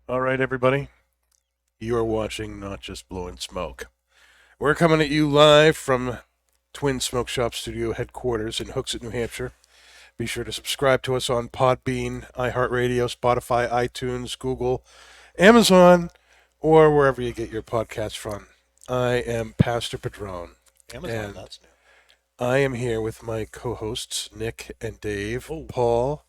All right, everybody. You are watching Not Just Blowing Smoke. We're coming at you live from Twin Smoke Shop Studio headquarters in Hooksett, New Hampshire. Be sure to subscribe to us on Podbean, iHeartRadio, Spotify, iTunes, Google, Amazon, or wherever you get your podcasts from. I am Pastor Padron. Amazon, that's new. I am here with my co-hosts, Nick and Dave. Paul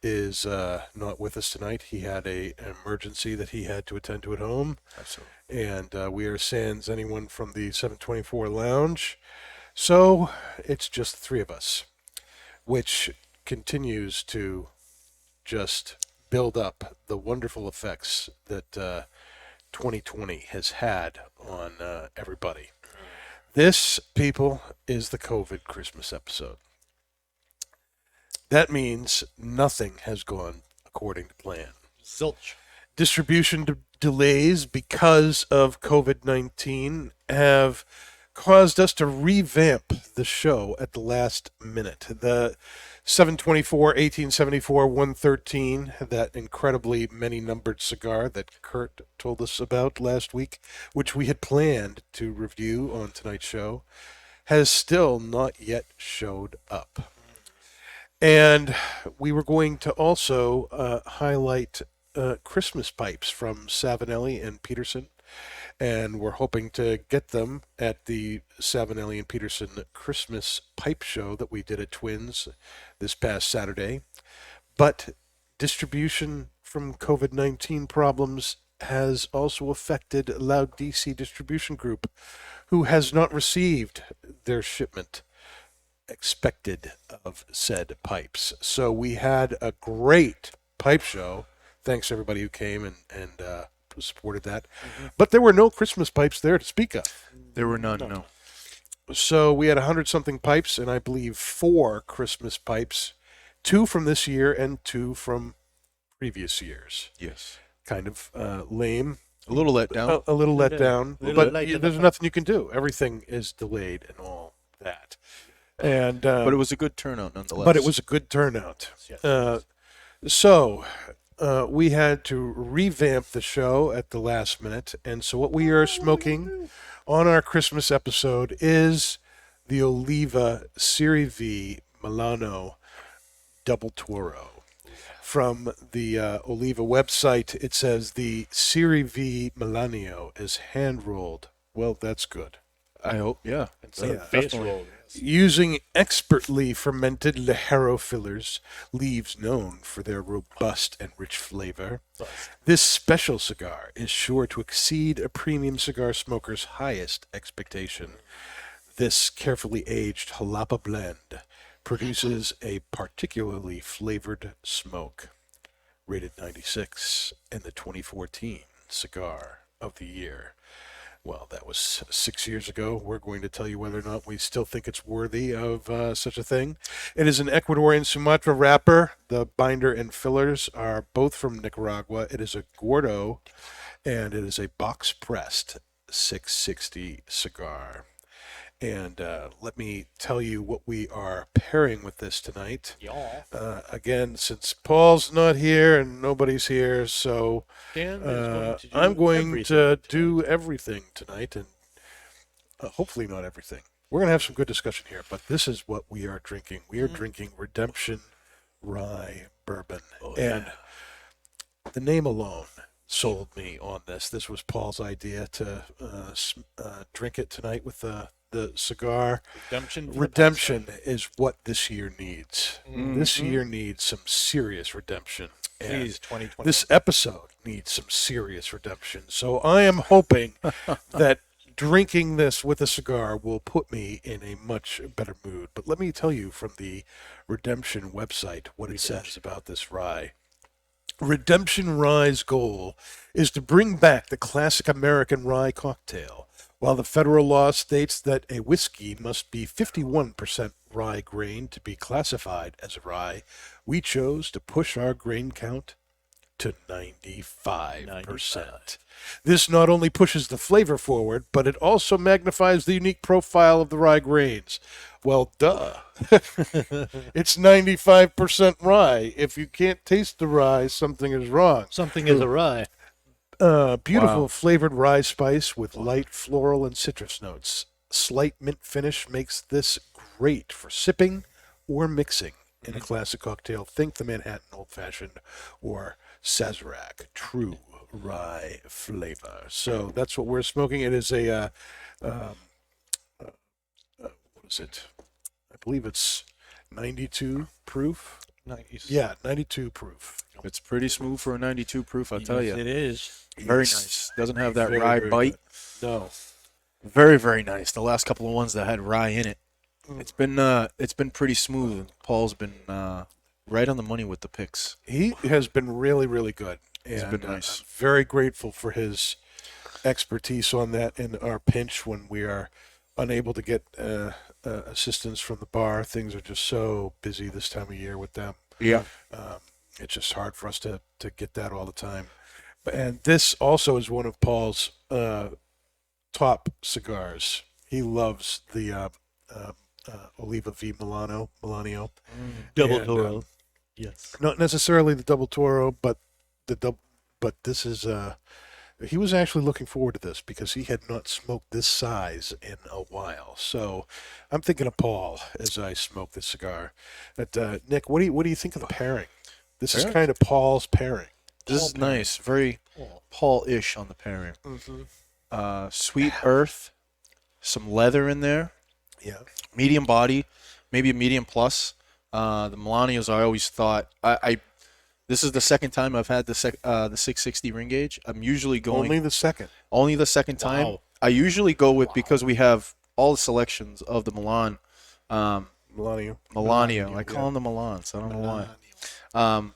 is not with us tonight. He had an emergency that he had to attend to at home. Absolutely. And we are sans anyone from the 724 Lounge. So it's just the three of us, which continues to just build up the wonderful effects that 2020 has had on everybody. This, people, is the COVID Christmas episode. That means nothing has gone according to plan. Zilch. Distribution delays because of COVID-19 have caused us to revamp the show at the last minute. The 724, 1874, 113, that incredibly many numbered cigar that Kurt told us about last week, which we had planned to review on tonight's show, has still not yet showed up. And we were going to also highlight Christmas pipes from Savinelli and Peterson. And we're hoping to get them at the Savinelli and Peterson Christmas pipe show that we did at Twins this past Saturday. But distribution from COVID-19 problems has also affected Loud DC Distribution Group, who has not received their shipment expected of said pipes. So we had a great pipe show. Thanks everybody who came and supported that. Mm-hmm. But there were no Christmas pipes there to speak of. There were none, no. So we had 100-something pipes, and I believe 4 Christmas pipes, 2 from this year and 2 from previous years. Yes. Kind of lame. A little let down. A little let down. But there's nothing you can do. Everything is delayed and all that. And but it was a good turnout nonetheless. But it was a good turnout. So we had to revamp the show at the last minute. And so what we are smoking on our Christmas episode is the Oliva Melanio Double Toro. From the Oliva website, it says the Serie Melanio is hand-rolled. Well, that's good. I hope, yeah. Face roll. Using expertly fermented Ligero fillers, leaves known for their robust and rich flavor, this special cigar is sure to exceed a premium cigar smoker's highest expectation. This carefully aged Jalapa blend produces a particularly flavored smoke, rated 96 in the 2014 Cigar of the Year. Well, that was 6 years ago. We're going to tell you whether or not we still think it's worthy of such a thing. It is an Ecuadorian Sumatra wrapper. The binder and fillers are both from Nicaragua. It is a Gordo, and it is a box-pressed 660 cigar. And let me tell you what we are pairing with this tonight. Again, since Paul's not here and nobody's here, so I'm going to do everything tonight, and hopefully not everything. We're going to have some good discussion here, but this is what we are drinking. We are drinking Redemption Rye Bourbon. And the name alone sold me on this. This was Paul's idea to drink it tonight with the cigar. Redemption is what this year needs. Mm-hmm. This year needs some serious redemption. Please, 2020. This episode needs some serious redemption. So I am hoping that drinking this with a cigar will put me in a much better mood. But let me tell you from the Redemption website what it says about this rye. Redemption Rye's goal is to bring back the classic American rye cocktail. While the federal law states that a whiskey must be 51% rye grain to be classified as a rye, we chose to push our grain count to 95%. This not only pushes the flavor forward, but it also magnifies the unique profile of the rye grains. Well, duh. It's 95% rye. If you can't taste the rye, something is wrong. Something is a rye. Beautiful Wow. flavored rye spice with light floral and citrus notes. Slight mint finish makes this great for sipping or mixing in a classic cocktail. Think the Manhattan Old Fashioned or Sazerac. True rye flavor. So that's what we're smoking. It is a, what is it? I believe it's 92 proof. Nice. Yeah, 92 proof. It's pretty smooth for a 92 proof, I'll tell Yes, you. it is. Very Yes. nice. Doesn't have that Very, rye very bite. good. No. Very, very nice. The last couple of ones that had rye in it. It's been pretty smooth. Paul's been right on the money with the picks. He has been really, really good. He's And, been nice. I'm very grateful for his expertise on that in our pinch when we are unable to get assistance from the bar. Things are just so busy this time of year with them. Yeah. It's just hard for us to get that all the time. And this also is one of Paul's top cigars. He loves the Oliva Melanio. Double And, Toro. Yes. Not necessarily the Double Toro, but but this is he was actually looking forward to this because he had not smoked this size in a while. So I'm thinking of Paul as I smoke this cigar. But Nick, what do you think of the pairing? This is Pairing? kind of Paul's pairing. This is nice. Very Paul-ish on the pairing. Sweet earth, some leather in there, Yeah. medium body, maybe a medium plus. The Melanios, I always thought this is the second time I've had the 660 ring gauge. I'm usually going Only the second. only the second time. Wow. I usually go with because we have all the selections of the Melanio. I call them the Milans. I don't know why.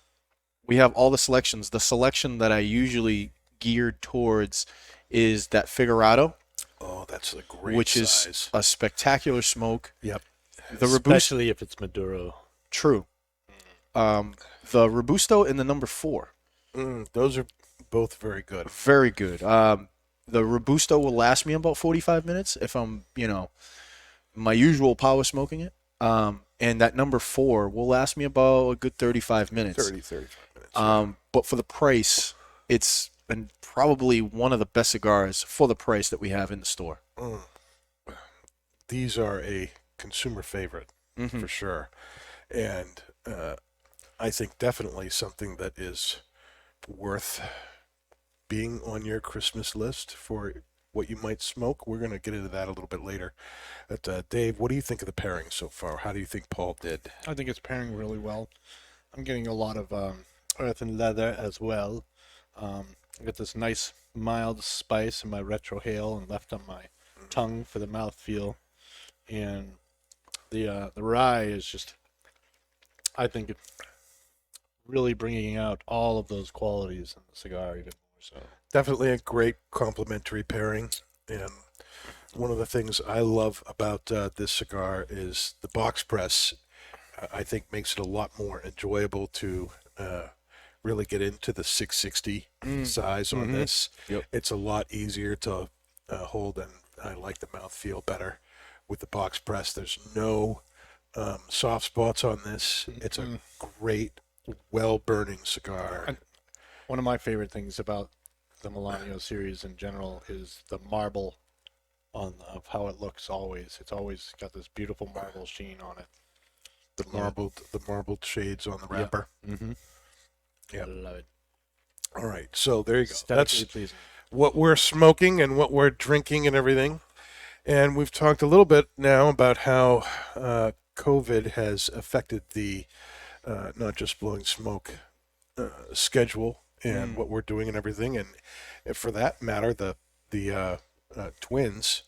We have all the selections. The selection that I usually geared towards is that Figurado, Oh, that's a great which size. is a spectacular smoke. Yep. The Robusto, Especially if it's Maduro. true. The Robusto and the number 4, Those are both very good. very good. The Robusto will last me about 45 minutes if I'm, my usual power smoking it. And that number 4 will last me about a good 35 minutes. 35 minutes. But for the price, it's been probably one of the best cigars for the price that we have in the store. These are a consumer favorite for sure. And I think definitely something that is worth being on your Christmas list for what you might smoke. We're going to get into that a little bit later. But Dave, what do you think of the pairing so far? How do you think Paul did? I think it's pairing really well. I'm getting a lot of earth and leather as well. I got this nice mild spice in my retrohale and left on my tongue for the mouthfeel. And the rye is just, I think, it really bringing out all of those qualities in the cigar even more so. Definitely a great complementary pairing. And one of the things I love about this cigar is the box press. I think makes it a lot more enjoyable to really get into the 660 size on this. Yep. It's a lot easier to hold, and I like the mouthfeel better with the box press. There's no soft spots on this. It's a great, well-burning cigar. One of my favorite things about the Melanio series in general is the marble of how it looks always. It's always got this beautiful marble sheen on it. The marbled shades on the wrapper. I love it. All right, so there you go. Aesthetically That's pleasing. what we're smoking and what we're drinking and everything. And we've talked a little bit now about how COVID has affected the not just blowing smoke schedule and what we're doing and everything. And for that matter, the twins,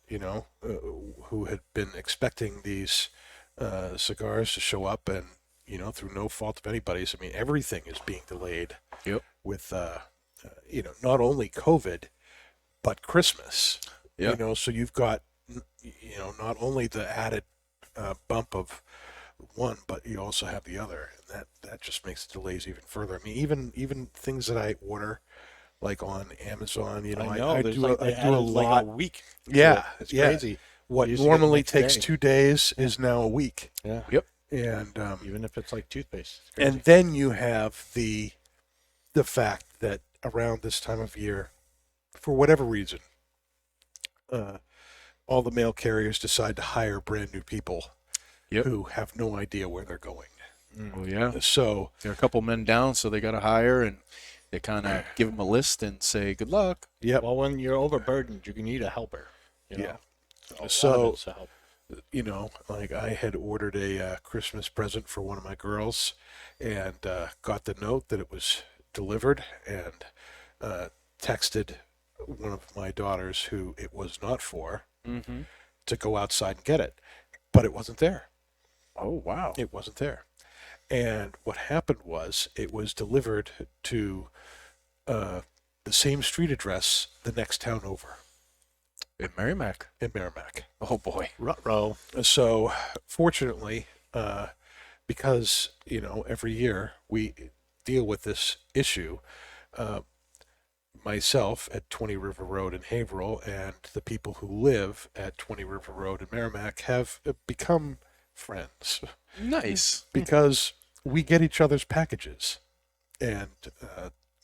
who had been expecting these cigars to show up, and through no fault of anybody's. I mean, everything is being delayed. Yep. With not only COVID, but Christmas. Yeah. So you've got not only the added bump of one, but you also have the other, and that just makes the delays even further. I mean, even things that I order, like on Amazon, I know. I there's do like, I they do a added like lot. a week. Yeah, It's yeah. crazy. What You used to get it normally next takes day. 2 days is now a week, Yeah. Yep. and Even if it's like toothpaste. It's crazy. and then you have the fact that around this time of year, for whatever reason, all the mail carriers decide to hire brand new people Yep. who have no idea where they're going. Oh yeah. So There are a couple men down, so they got to hire, and they kind of give them a list and say good luck. yep. Well, when you're overburdened, you need a helper. You know? Yeah. A lot So- of it's a help. You know, like I had ordered a Christmas present for one of my girls, and got the note that it was delivered, and texted one of my daughters who it was not for Mm-hmm. to go outside and get it, but it wasn't there. Oh wow. It wasn't there. And what happened was it was delivered to the same street address the next town over In Merrimack. in Merrimack. Oh boy. Ruh-roh. So fortunately, because, every year we deal with this issue, myself at 20 River Road in Haverhill and the people who live at 20 River Road in Merrimack have become friends Nice. because we get each other's packages and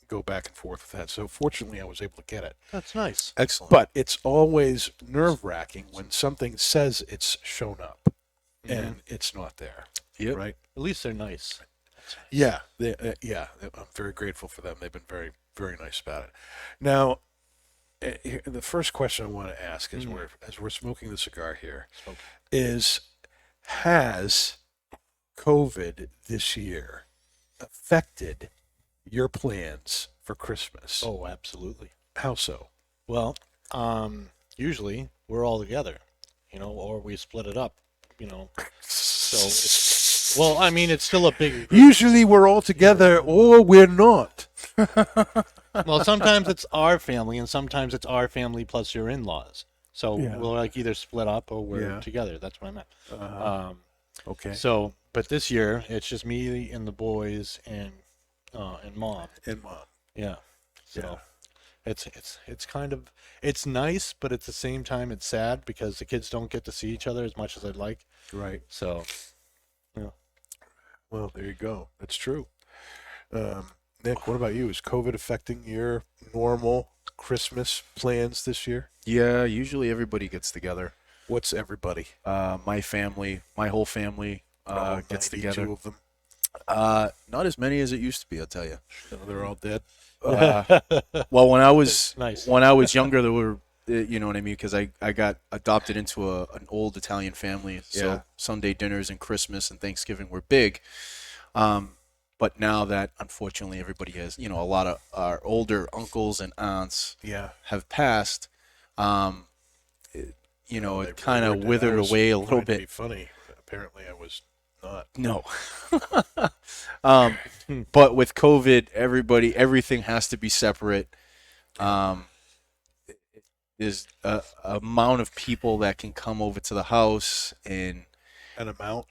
go back and forth with that. So fortunately, I was able to get it. That's nice. Excellent. But it's always nerve-wracking when something says it's shown up and it's not there. Yep. Right? At least they're nice. Yeah, I'm very grateful for them. They've been very, very nice about it. Now, the first question I want to ask is, as we're smoking the cigar here, is has COVID this year affected your plans for Christmas? Oh, absolutely. How so? Well, usually we're all together, or we split it up, So, well, I mean, it's still a big. Usually we're all together or we're not. Well, sometimes it's our family, and sometimes it's our family plus your in-laws. So Yeah. we'll either split up or we're Yeah. together. That's what I meant. Okay. So, but this year it's just me and the boys and mom. And Mom. Yeah. So Yeah. it's kind of it's nice, but at the same time it's sad because the kids don't get to see each other as much as I'd like. Right. So, Well, there you go. That's true. Nick, what about you? Is COVID affecting your normal Christmas plans this year? Yeah, usually everybody gets together. What's everybody? My family, my whole family All gets 92 together. of them. Not as many as it used to be, I'll tell you. No, they're all dead. Well, when I was Nice. when I was younger, there were, you know what I mean, because I got adopted into an old Italian family, so Yeah. Sunday dinners and Christmas and Thanksgiving were big. But now that unfortunately everybody has, a lot of our older uncles and aunts Yeah. have passed, it They kind really of did. withered I was away a little trying to bit. be funny. Apparently, I was not. No. But with COVID, everything has to be separate. There's a amount of people that can come over to the house, and An amount.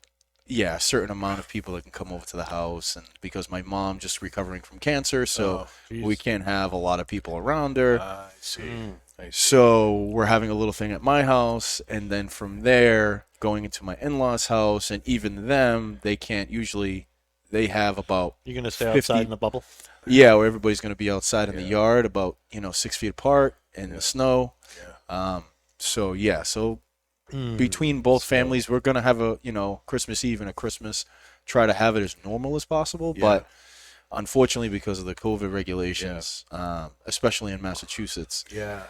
yeah, a certain amount of people that can come over to the house. And because my mom just recovering from cancer, so we can't have a lot of people around her. I see. I see. So we're having a little thing at my house, and then from there going into my in-laws' house, and even them, they can't usually. They have about You're gonna stay 50 outside in the bubble. yeah, where everybody's going to be outside in the Yeah. yard, about 6 feet apart in the snow. Yeah. So between both families, we're going to have a Christmas Eve and a Christmas. Try to have it as normal as possible, Yeah. but unfortunately, because of the COVID regulations, especially in Massachusetts, Yeah.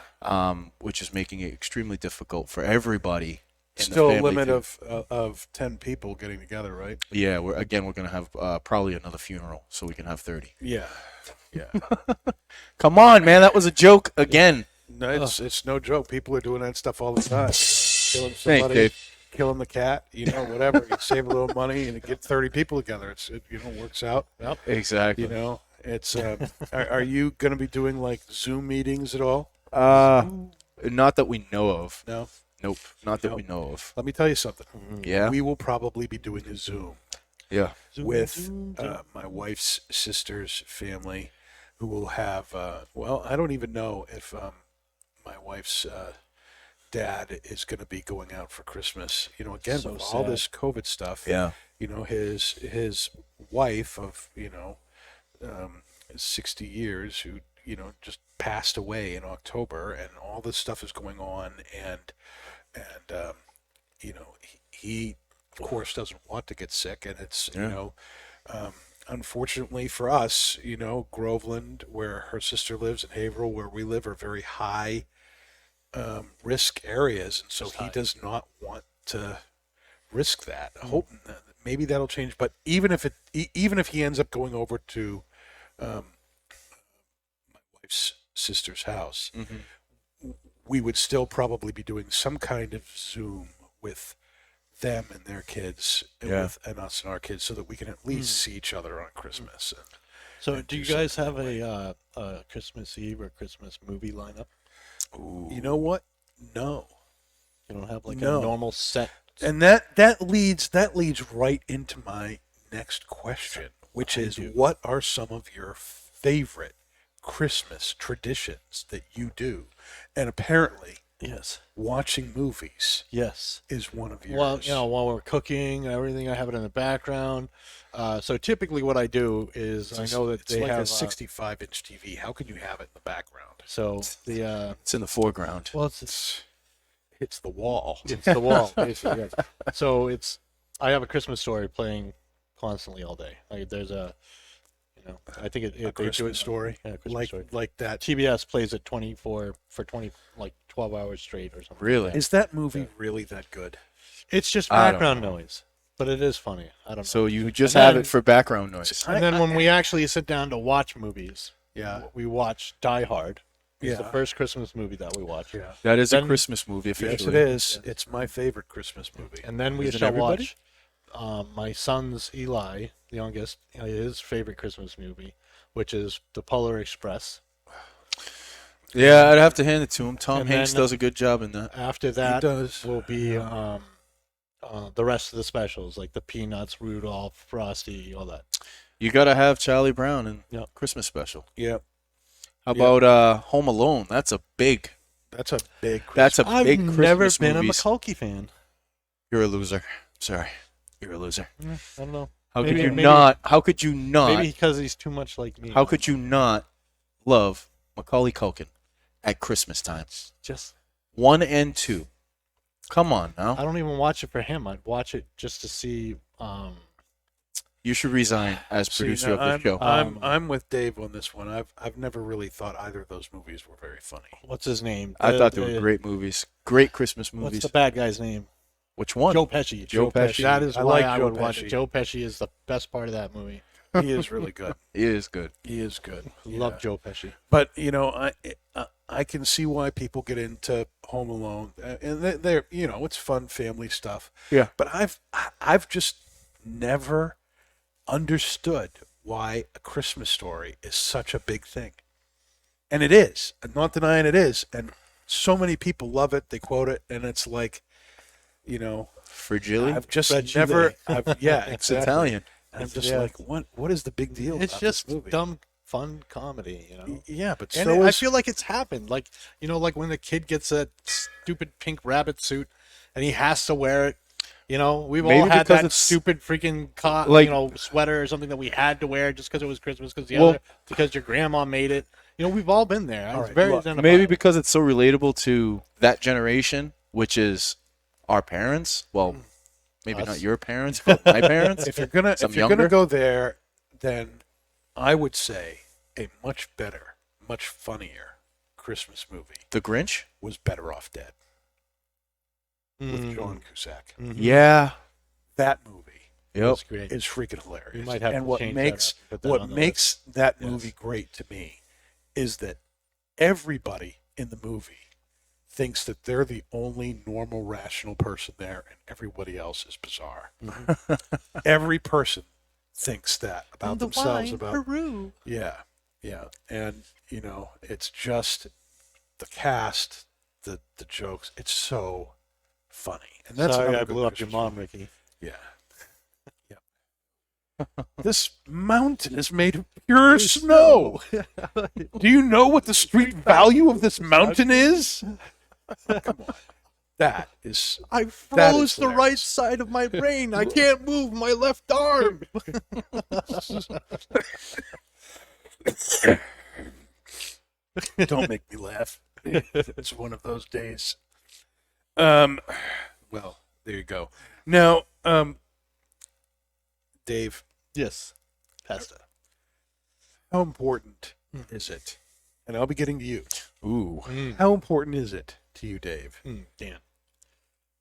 which is making it extremely difficult for everybody. in the Still a family limit to- of 10 people getting together, right? Yeah, we're going to have probably another funeral, so we can have 30. Yeah. Yeah. Come on, man, that was a joke again. No, it's no joke. People are doing that stuff all the time. Killing Thanks, somebody, Dave. killing the cat, whatever. You save a little money and get 30 people together. It works out. Yep. Exactly. It's. Are you going to be doing like Zoom meetings at all? Not that we know of. No. Nope, not that we know of. Let me tell you something. Yeah, We will probably be doing a Zoom yeah. with my wife's sister's family, who will have. I don't even know if my wife's dad is going to be going out for Christmas. Again, So with all sad. this COVID stuff. Yeah. His wife of 60 years, who just passed away in October, and all this stuff is going on, and he of course doesn't want to get sick, and it's unfortunately for us, Groveland, where her sister lives, and Haverhill, where we live, are very high risk areas, and so he does not want to risk that. I hope maybe that'll change, but even if he ends up going over to my wife's sister's house, we would still probably be doing some kind of Zoom with them and their kids, and with us and our kids, so that we can at least see each other on Christmas. So, do you guys have a Christmas Eve or Christmas movie lineup? Ooh. You know what? No. You don't have like a normal set. And that leads right into my next question, which is, what are some of your favorite Christmas traditions that you do? And apparently, watching movies is one of yours. Well, while we're cooking and everything, I have it in the background. So typically what I do is, I know that it's they like have a 65-inch TV. How can you have it in the background? So it's in the foreground. Well, it's the wall. It's the wall, basically. Yes. So I have A Christmas Story playing constantly all day. Like there's a I think a Christmas Story, like that. TBS plays it 12 hours straight or something. Really? Is that movie really that good? It's just background noise, but it is funny. I don't know. So you just have it for background noise. And then when we actually sit down to watch movies, we watch Die Hard. It's the first Christmas movie that we watch. Yeah. That is a Christmas movie officially. Yes, it is. Yeah. It's my favorite Christmas movie. And then we shall watch my son's, Eli, the youngest, his favorite Christmas movie, which is The Polar Express. Yeah, I'd have to hand it to him. Tom Hanks does a good job in that. After that will be the rest of the specials, like the Peanuts, Rudolph, Frosty, all that. You got to have Charlie Brown in Christmas special. Yep. How about Home Alone? That's a big Christmas. I've never been a Macaulay fan. You're a loser. Sorry. You're a loser. I don't know. How could you not? How could you not? Maybe because he's too much like me. How could you not love Macaulay Culkin at Christmas time? Just 1 and 2. Come on now. I don't even watch it for him. I'd watch it just to see. You should resign as producer of the show. I'm with Dave on this one. I've never really thought either of those movies were very funny. What's his name? I thought they were great movies. Great Christmas movies. What's the bad guy's name? Which one? Joe Pesci. Joe Pesci. That is why I would watch Pesci. it. Joe Pesci is the best part of that movie. He is really good. He is good. He is good. Love Joe Pesci. But I can see why people get into Home Alone, and they're it's fun family stuff. Yeah. But I've just never understood why A Christmas Story is such a big thing, and it is. I'm not denying it is, and so many people love it. They quote it, and it's like, Fragile. I've just never. It's Italian. I'm just like, what is the big deal? It's about just this movie? dumb, fun comedy, Yeah, but and I feel like it's happened. Like like when the kid gets that stupid pink rabbit suit, and he has to wear it. We've all had that stupid freaking sweater or something that we had to wear just because it was Christmas, because your grandma made it. We've all been there. It's very identifiable. Maybe because it's so relatable to that generation, which is our parents. Well, maybe not your parents, but my parents. If you're gonna go there, then I would say a much better, much funnier Christmas movie. The Grinch was Better Off Dead with John Cusack. Mm-hmm. Yeah, that movie was great. Is freaking hilarious. You might have and to what change makes that makes that movie great to me is that everybody in the movie thinks that they're the only normal, rational person there, and everybody else is bizarre. Mm-hmm. Every person thinks that about themselves. Peru. Yeah, and it's just the cast, the jokes. It's so funny, and that's Sorry, I blew up your mom, Ricky. Yeah. This mountain is made of pure snow. Do you know what the street value of this mountain is? Come on. That is. I froze the right side of my brain. I can't move my left arm. Don't make me laugh. It's one of those days. Well, there you go. Now, Dave, Yes. Pasta. how important is it? And I'll be getting to you. Ooh. How important is it to you, Dave, Dan.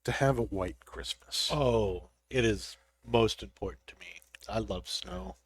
to have a white Christmas? Oh, it is most important to me. I love snow.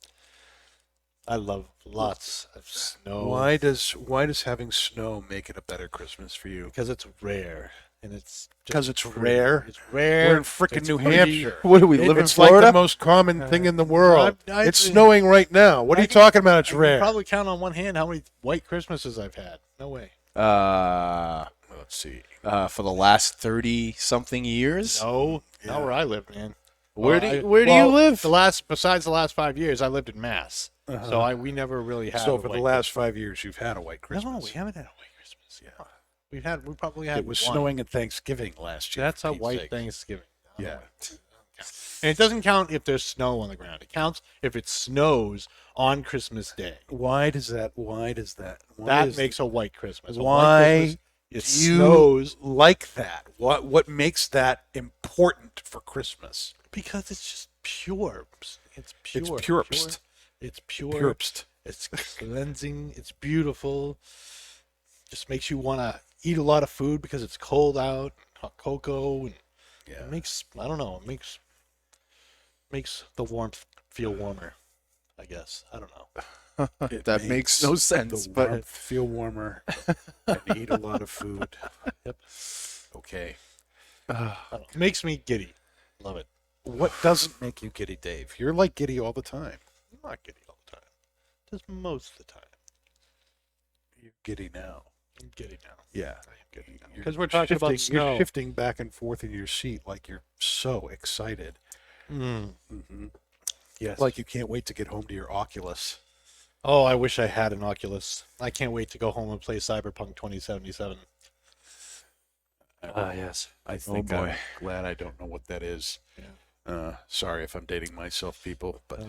I love lots of snow. Why does having snow make it a better Christmas for you? Because it's rare. And it's Because it's rare. It's rare. We're in frickin' It's New pretty. Hampshire. What do we live in It's like Florida? the most common thing in the world. I- It's snowing right now. What are you talking about? It's I can rare. probably count on one hand how many white Christmases I've had. No way. Let's see. For the last 30-something years. No. Yeah. Not where I live, man. Where Well, do you well, live? Besides the last 5 years, I lived in Mass. So we never really had. So a for the white last 5 years, you've had a white Christmas. Christmas. No, we haven't had a white Christmas. Yeah. We probably had. It was one. snowing at Thanksgiving last year. That's for a Pete's white sake. Thanksgiving. Yeah. And it doesn't count if there's snow on the ground. It counts if it snows on Christmas Day. Why does that? Why That makes a white Christmas. A white Why Christmas, it do you snows like that? What makes that important for Christmas? because it's just pure. It's pure. It's purest. It's pure. Purest. It's cleansing. It's beautiful. Just makes you want to eat a lot of food because it's cold out. Hot cocoa and Yeah. it makes it makes the warmth feel warmer. I guess I don't know. It That makes no sense, the but- warmth feel warmer and eat a lot of food. Yep. Okay. I don't know. It makes me giddy. Love it. What doesn't make you giddy, Dave? You're like giddy all the time. I'm not giddy all the time. Just most of the time. You're giddy now. I'm giddy now. Yeah. I am giddy now. You're 'Cause we're talking about shifting- You're snow. shifting back and forth in your seat like you're so excited. Mm. Yes. Like you can't wait to get home to your Oculus. Oh, I wish I had an Oculus. I can't wait to go home and play Cyberpunk 2077. Yes. I think boy. I'm glad I don't know what that is. Yeah. Sorry if I'm dating myself, people, but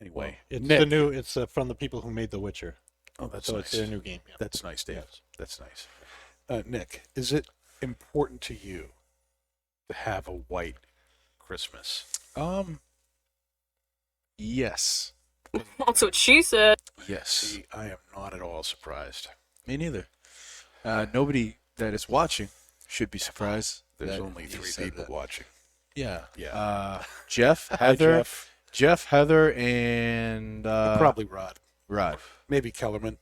anyway. It's Nick. the new. It's from the people who made The Witcher. Oh, that's So nice. it's their new game. Yeah. That's nice, Dave. Yes. That's nice. Nick, is it important to you to have a white Christmas? Yes. That's what she said. Yes. See, I am not at all surprised. Me neither. Nobody that is watching should be surprised. There's that only he 3 said people that. watching. Yeah. Yeah. Jeff, Hi, Heather, Jeff, Heather, and Probably Rod. Rod. Maybe Kellerman.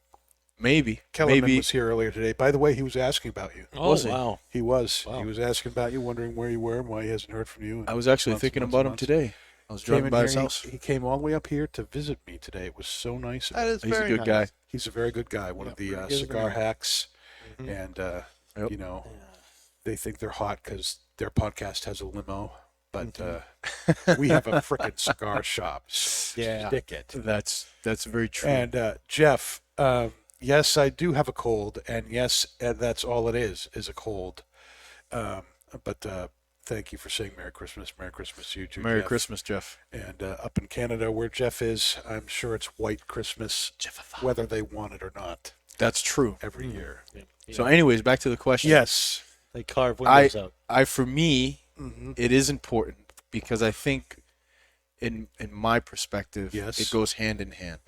Maybe. Kellerman Maybe. was here earlier today. By the way, he was asking about you. Oh Was he? wow! He was. Wow. He was asking about you, wondering where you were and why he hasn't heard from you. I was actually Months, thinking months, about him months. today. I was Came driving in by here, his house. He came all the way up here to visit me today. It was so nice. of That him. is He's a very good nice. guy. He's a very good guy. One Yeah, of the he is cigar very nice. hacks, Mhm. and Yep. you know, they think they're hot because their podcast has a limo, but we have a frickin' cigar shop. So Yeah. stick it. That's very true. And Jeff, yes, I do have a cold, and yes, that's all it is a cold. But thank you for saying Merry Christmas. Merry Christmas to you too, Merry Jeff. Christmas, Jeff. And up in Canada, where Jeff is, I'm sure it's white Christmas, whether they want it or not, That's true. every year. Yeah. So, anyways, back to the question. Yes. They carve windows out. For me, Mm-hmm. it is important because I think, in my perspective, Yes. it goes hand in hand.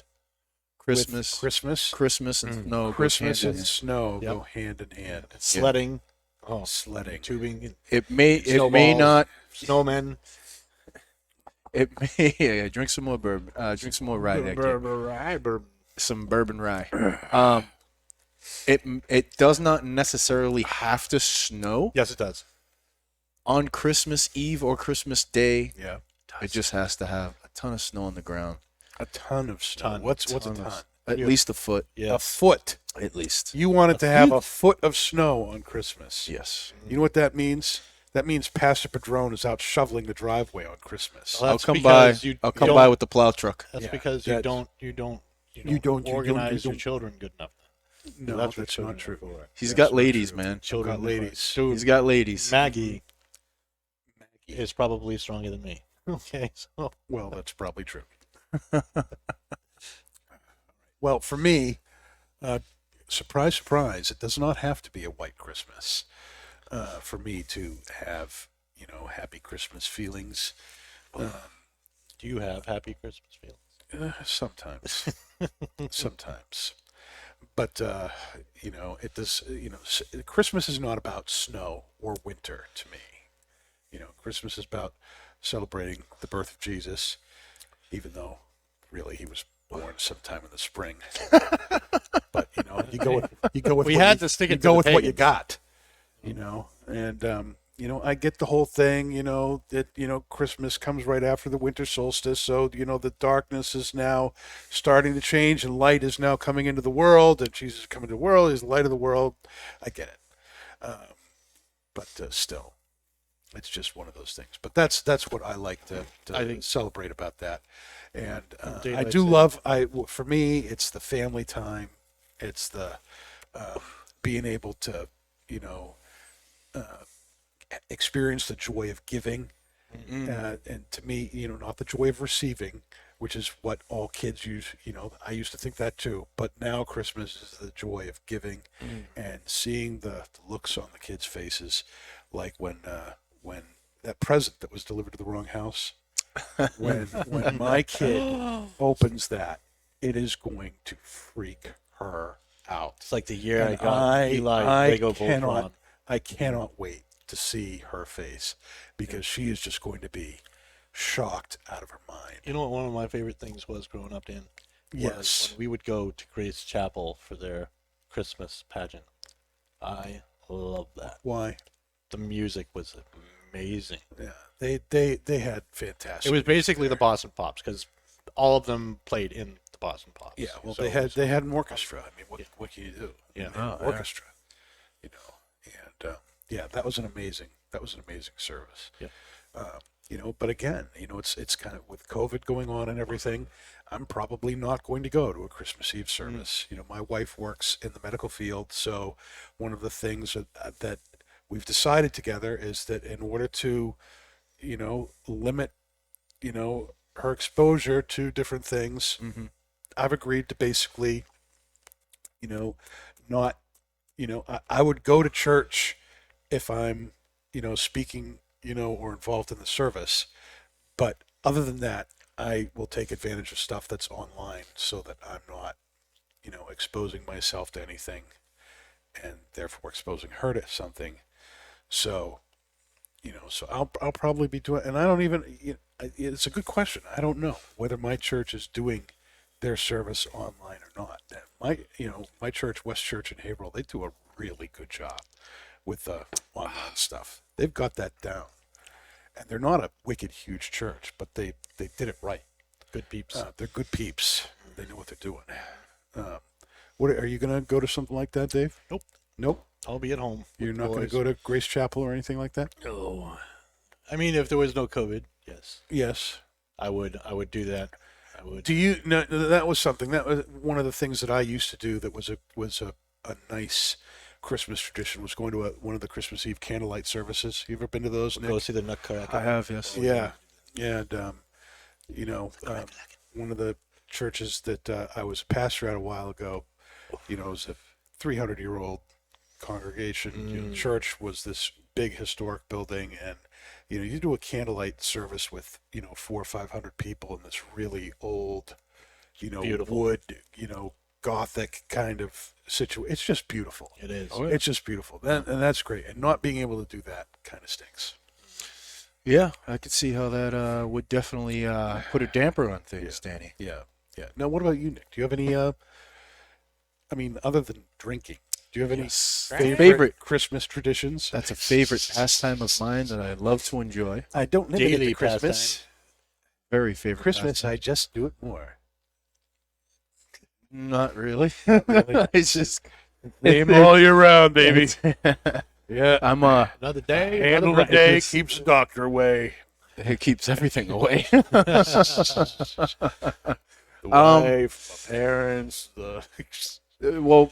With Christmas, Christmas, Christmas, and snow. goes Christmas hand in and hand. snow Yep. go hand in hand. Sledding. Oh, Sledding. tubing. It may Snowballs. not. Snowmen. It may. Yeah, drink some more bourbon. Drink some more rye. That kid. Some bourbon rye. It does not necessarily have to snow Yes, it does. on Christmas Eve or Christmas Day. Yeah. It just has to have a ton of snow on the ground. A ton of snow. Ton. What's a Ton ton? of- At least a foot. Yeah. A foot. At least. You wanted to have a foot of snow on Christmas. Yes. You know what that means? That means Pastor Padron is out shoveling the driveway on Christmas. Well, I'll that's come by. because you I'll come don't- by with the plow truck. That's Yeah, because that's- you don't you organize your don't- children good enough. No, That's what that's children not are true. for. He's That's got not ladies, true. man. Children got are for- ladies. Dude, He's got ladies. Maggie is probably stronger than me. Okay, so Well, that's probably true. Well, for me, surprise, surprise, it does not have to be a white Christmas for me to have, happy Christmas feelings. Do you have happy Christmas feelings? Sometimes, sometimes, but it does. Christmas is not about snow or winter to me. Christmas is about celebrating the birth of Jesus, even though really he was born sometime in the spring. But you go with We what had you, to stick you it to go the with what you pagans. got. And I get the whole thing. That Christmas comes right after the winter solstice, so the darkness is now starting to change, and light is now coming into the world, and Jesus is coming to the world. He's the light of the world. I get it, but still. It's just one of those things. But that's what I like to I think- celebrate about that. And I Daylight do saving. love. For me, it's the family time. It's the being able to, experience the joy of giving, and to me, not the joy of receiving, which is what all kids use. I used to think that too, but now Christmas is the joy of giving, and seeing the looks on the kids' faces, like when that present that was delivered to the wrong house, when my kid opens that, it is going to freak her out. It's like the year And I got Eli Lego Voltron. I cannot wait to see her face, because she is just going to be shocked out of her mind. You know what one of my favorite things was growing up, Dan? Was Yes. when we would go to Grace Chapel for their Christmas pageant. I love that. Why? The music was amazing. Yeah, they had fantastic. It was basically there. the Boston Pops, because all of them played in the Boston Pops. Yeah, well, So they it had was- they had an orchestra. I mean, what can you do? Yeah. They had an orchestra. And yeah, that was an amazing service. Yeah. But again, it's kind of with COVID going on and everything. I'm probably not going to go to a Christmas Eve service. My wife works in the medical field, so one of the things that we've decided together is that in order to, limit, her exposure to different things, I've agreed to basically, not, I would go to church if I'm, speaking, or involved in the service. But other than that, I will take advantage of stuff that's online so that I'm not, exposing myself to anything and therefore exposing her to something. So, so I'll probably be doing, and I don't even, it's a good question. I don't know whether my church is doing their service online or not. My church, West Church in Haverhill, they do a really good job with the online stuff. They've got that down. And they're not a wicked huge church, but they did it right. Good peeps. They're good peeps. They know what they're doing. What are you going to go to something like that, Dave? Nope. I'll be at home. You're with not the going to boys. go to Grace Chapel or anything like that? No. I mean, if there was no COVID, yes, Yes. I would do that. I would. Do you? No, that was something. That was one of the things that I used to do. That was a nice Christmas tradition. Was going to one of the Christmas Eve candlelight services. You ever been to those, Nick? Go see the Nutcracker. I have, yes. Yeah, and one of the churches that I was a pastor at a while ago, it was a 300-year-old congregation. Church was this big historic building, and you do a candlelight service with 400 or 500 people in this really old, Beautiful. wood, Gothic kind of situation. It's just beautiful. It is. Oh, yeah. It's just beautiful. And that's great. And not being able to do that kind of stinks. Yeah, I could see how that would definitely put a damper on things, Danny. Yeah. Now, what about you, Nick? Do you have any, other than drinking, do you have any Yes. favorite Christmas traditions? That's a favorite pastime of mine that I love to enjoy. I don't limit it Daily to Christmas. pastime. Very favorite. Christmas, pastime. I just do it more. Not really. really? It's just Name all year round, baby. Yeah. I'm Another day. Handle another the day, just- keeps the doctor away. it keeps everything away. The wife, my parents, the... Well,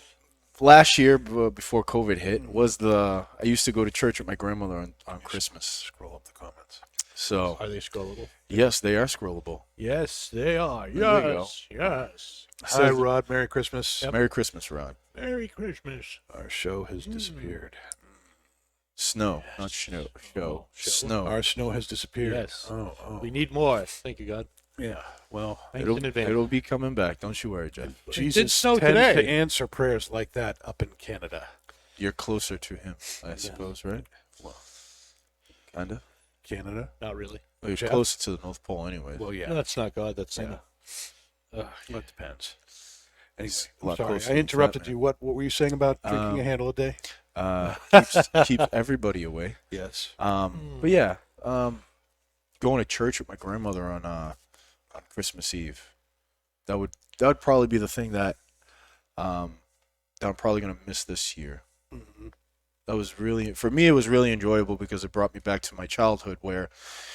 last year before COVID hit was I used to go to church with my grandmother on Christmas. Scroll up the comments. So Are they scrollable? yes, they are scrollable. Yes, they are. There you go. Yes. Hi, Rod. Merry Christmas. Merry Christmas, Rod. Merry Christmas. Our show has disappeared. Snow, not snow. Show. Snow. Our snow has disappeared. Yes. Oh. We need more. Thank you, God. Yeah. Well, Thanks in advance. It'll be coming back. Don't you worry, Jeff. Jesus snow tends today. to answer prayers like that up in Canada. You're closer to him, I suppose, right? Well, Kinda. Canada? Not really. Well, you're Jeff? closer to the North Pole, anyway. Well, yeah. No, that's not God. That's Yeah. Santa. Well, it depends. Anyway, It's a I'm lot sorry. closer I than interrupted Flat you. What were you saying about drinking a handle a day? Keeps everybody away. Yes. But yeah, going to church with my grandmother on Christmas Eve. That would probably be the thing that I'm probably gonna miss this year. Mm-hmm. That was really, for me, it was really enjoyable because it brought me back to my childhood where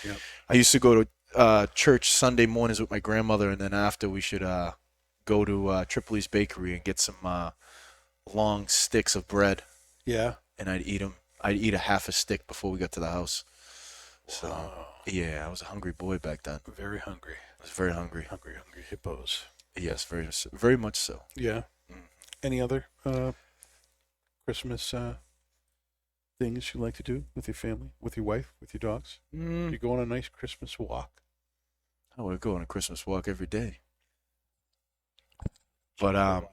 Yep. I used to go to church Sunday mornings with my grandmother, and then after we should go to Tripoli's Bakery and get some long sticks of bread, Yeah. and I'd eat them. I'd eat a half a stick before we got to the house. So Wow. yeah, I was a hungry boy back then. Very hungry. I was very hungry. Hungry hippos. Yes, very much so. Yeah. Any other Christmas things you like to do with your family, with your wife, with your dogs? You go on a nice Christmas walk. I would go on a Christmas walk every day. But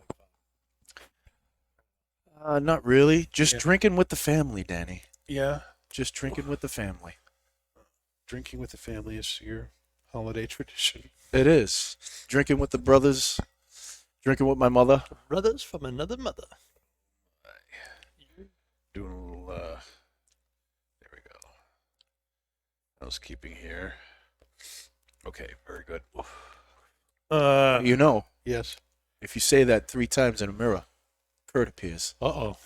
not really. Just Yeah. drinking with the family, Danny. Yeah. Just drinking with the family. Drinking with the family is your holiday tradition. It is. Drinking with the brothers. Drinking with my mother. Brothers from another mother. Doing a little, there we go. Housekeeping here. Okay, very good. You know, Yes. if you say that 3 times in a mirror, Kurt appears. Uh-oh.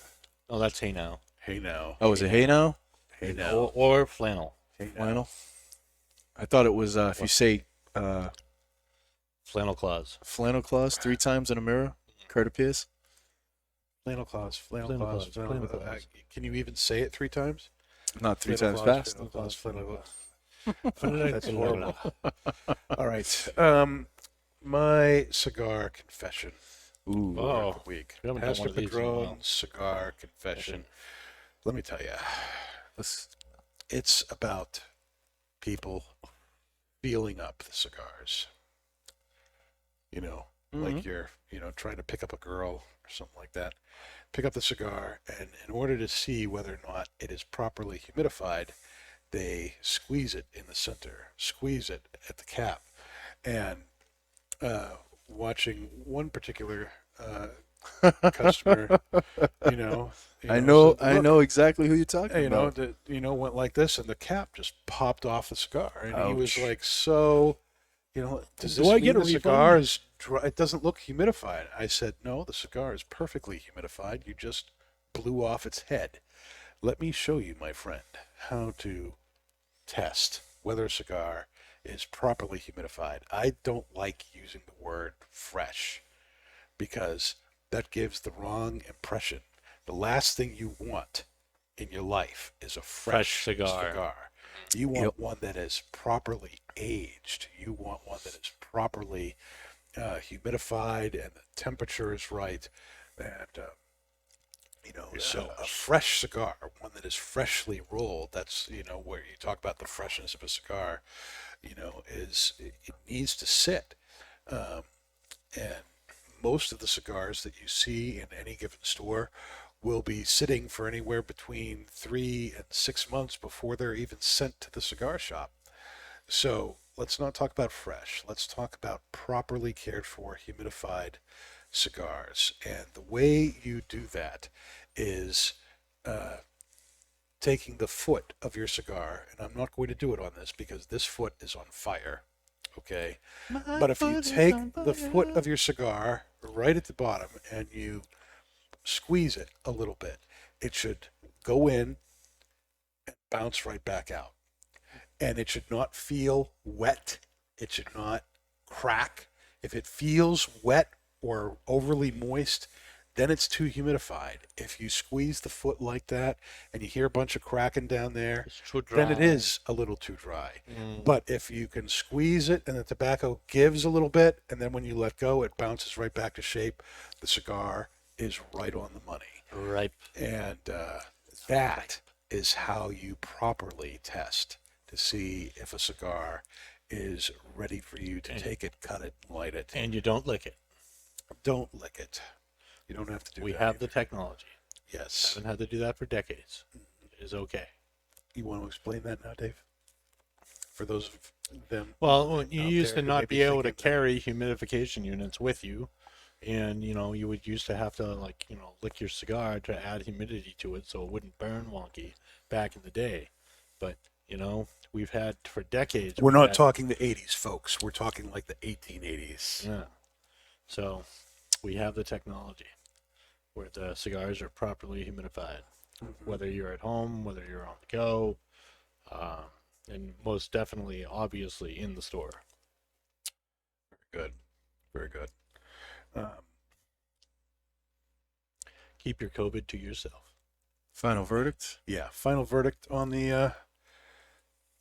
Oh, that's Hey Now. Hey now. Oh, is it hey now? Hey now. Or Flannel. Hey now. Flannel? I thought it was if you say Flannel Claus. flannel clause 3 times in a mirror, Kurt appears. Flannel Claus. Flannel Flannel Claus. Claus, Flannel Flannel- Claus. Can you even say it 3 times? Not 3 Flannel times Claus, fast. Flannel Claus, Flannel Claus. Flannel That's Claus. horrible. All right. My cigar confession. Ooh. Oh. Every week. We haven't done Pastor one of these in a Padron while. cigar confession. Let me tell you, it's about people feeling up the cigars. You know, like you're, trying to pick up a girl or something like that. Pick up the cigar, and in order to see whether or not it is properly humidified, they squeeze it in the center, squeeze it at the cap, and watching one particular customer, I know said, "Look, I know exactly who you're talking you know, about. went like this, and the cap just popped off the cigar, and he was Ouch. like, "So, does Do this I mean get a the refund?" cigar is dry? It doesn't look humidified." I said, "No, the cigar is perfectly humidified. You just blew off its head. Let me show you, my friend, how to test whether a cigar is properly humidified." I don't like using the word fresh because that gives the wrong impression. The last thing you want in your life is a fresh cigar. You want one that is properly aged. You want one that is properly humidified and the temperature is right. And, so a fresh cigar, one that is freshly rolled, that's, where you talk about the freshness of a cigar, it needs to sit. And most of the cigars that you see in any given store will be sitting for anywhere between 3 and 6 months before they're even sent to the cigar shop. So let's not talk about fresh. Let's talk about properly cared for, humidified cigars. And the way you do that is taking the foot of your cigar, and I'm not going to do it on this because this foot is on fire. Okay, but if you take the foot of your cigar right at the bottom and you squeeze it a little bit, it should go in and bounce right back out. And it should not feel wet. It should not crack. If it feels wet or overly moist, then it's too humidified. If you squeeze the foot like that and you hear a bunch of cracking down there, It's too then it dry. is a little too dry. But if you can squeeze it and the tobacco gives a little bit, and then when you let go, it bounces right back to shape, the cigar is right on the money. Ripe. And that is how you properly test to see if a cigar is ready for you to take it, cut it, light it. And you don't lick it. Don't lick it. You don't have to do We that. have the technology. Yes. Haven't had to do that for decades. It is okay. You want to explain that now, Dave? For those of them. Well, you out used there to who may not be able to thinking that- carry humidification units with you. And, you would used to have to, lick your cigar to add humidity to it so it wouldn't burn wonky back in the day. But, we've had for decades. We're we've not had- talking the 80s, folks. We're talking like the 1880s. Yeah. So we have the technology where the cigars are properly humidified, whether you're at home, whether you're on the go, and most definitely, obviously, in the store. Very good. Very good. Keep your COVID to yourself. Final verdict. Yeah. Final verdict on the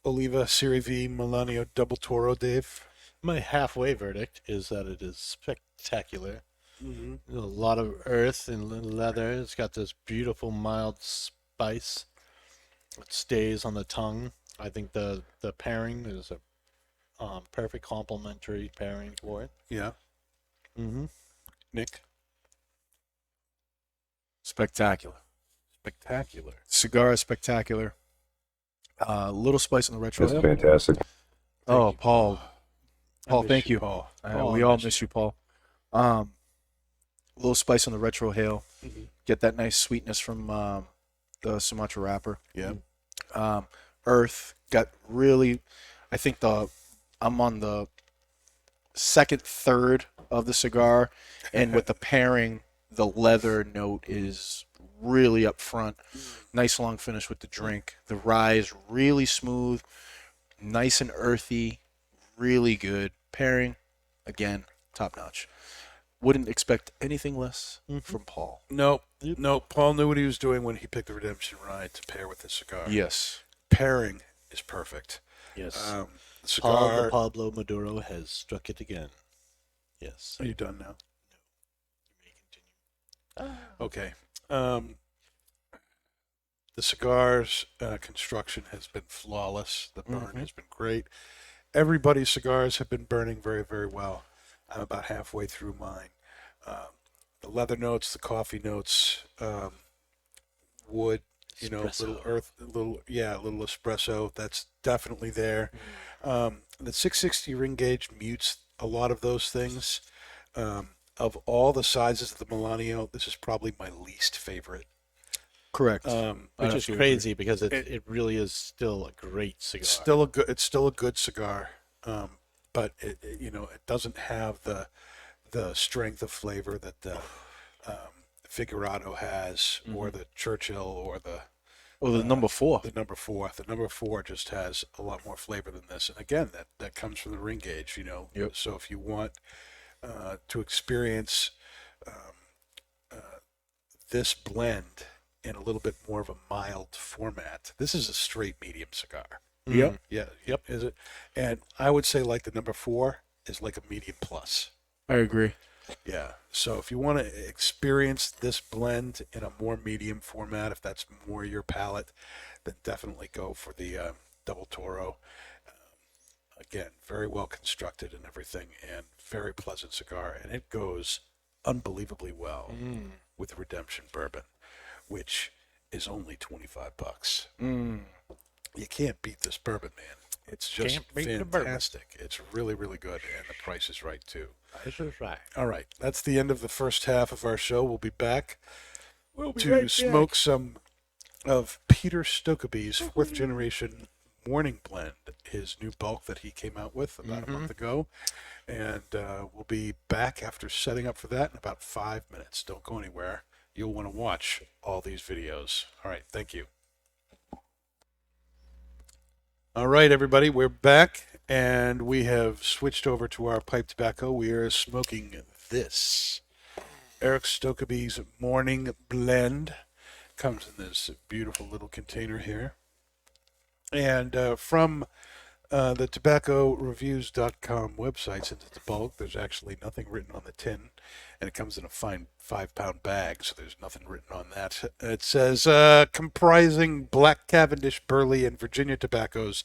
Oliva Melanio Double Toro, Dave. My halfway verdict is that it is spectacular. Mm-hmm. A lot of earth and leather. It's got this beautiful mild spice. It stays on the tongue. I think the pairing is a perfect complementary pairing for it. Yeah. Mm-hmm. Nick. Spectacular. Spectacular. Cigar is spectacular. Little spice on the retro. That's fantastic. Oh, you, Paul. Paul, miss thank you. Paul. We all miss you, Paul. Little spice on the retro hail. Mhm. Get that nice sweetness from the Sumatra wrapper. Yeah. Earth got really. I think I'm on the second third of the cigar, and with the pairing, the leather note is really up front. Nice long finish with the drink. The rye is really smooth, nice and earthy, really good. Pairing, again, top notch. Wouldn't expect anything less from Paul. Nope. Nope. Paul knew what he was doing when he picked the Redemption Rye to pair with this cigar. Yes. Pairing is perfect. Yes. The The cigar. Pablo Maduro has struck it again. Yes. Are you done now? You may continue. Okay. The cigar's construction has been flawless. The burn has been great. Everybody's cigars have been burning very, very well. I'm about halfway through mine. The leather notes, the coffee notes, wood, little earth, little espresso. That's definitely there. The 660 ring gauge mutes a lot of those things. Of all the sizes of the Melanio, this is probably my least favorite. Correct. Which is crazy because it really is still a great cigar. It's still a good cigar, but it doesn't have the strength of flavor that the Figurado has, or the Churchill, or the number 4. the number 4. The number 4 just has a lot more flavor than this, and again, that comes from the ring gauge. Yep. So if you want to experience this blend in a little bit more of a mild format, this is a straight medium cigar. Yep. Yeah. Yep. Is it? And I would say like the number 4 is like a medium plus. I agree. Yeah. So if you want to experience this blend in a more medium format, if that's more your palate, then definitely go for the Double Toro. Again, very well constructed and everything, and very pleasant cigar, and it goes unbelievably well with Redemption Bourbon, which is only $25. You can't beat this bourbon, man. It's just Can't beat the bourbon. fantastic. It's really, really good, and the price is right too. This is right. All right, that's the end of the first half of our show. We'll be back to smoke some of Peter Stokkebye's 4th generation Morning Blend, his new bulk that he came out with about a month ago. And we'll be back after setting up for that in about 5 minutes. Don't go anywhere. You'll want to watch all these videos. All right, thank you. All right, everybody, we're back, and we have switched over to our pipe tobacco. We are smoking this Erik Stokkebye's Morning Blend. Comes in this beautiful little container here. And from the tobaccoreviews.com website, since it's bulk, there's actually nothing written on the tin, and it comes in a fine 5-pound bag, so there's nothing written on that. It says, comprising Black Cavendish, Burley, and Virginia tobaccos,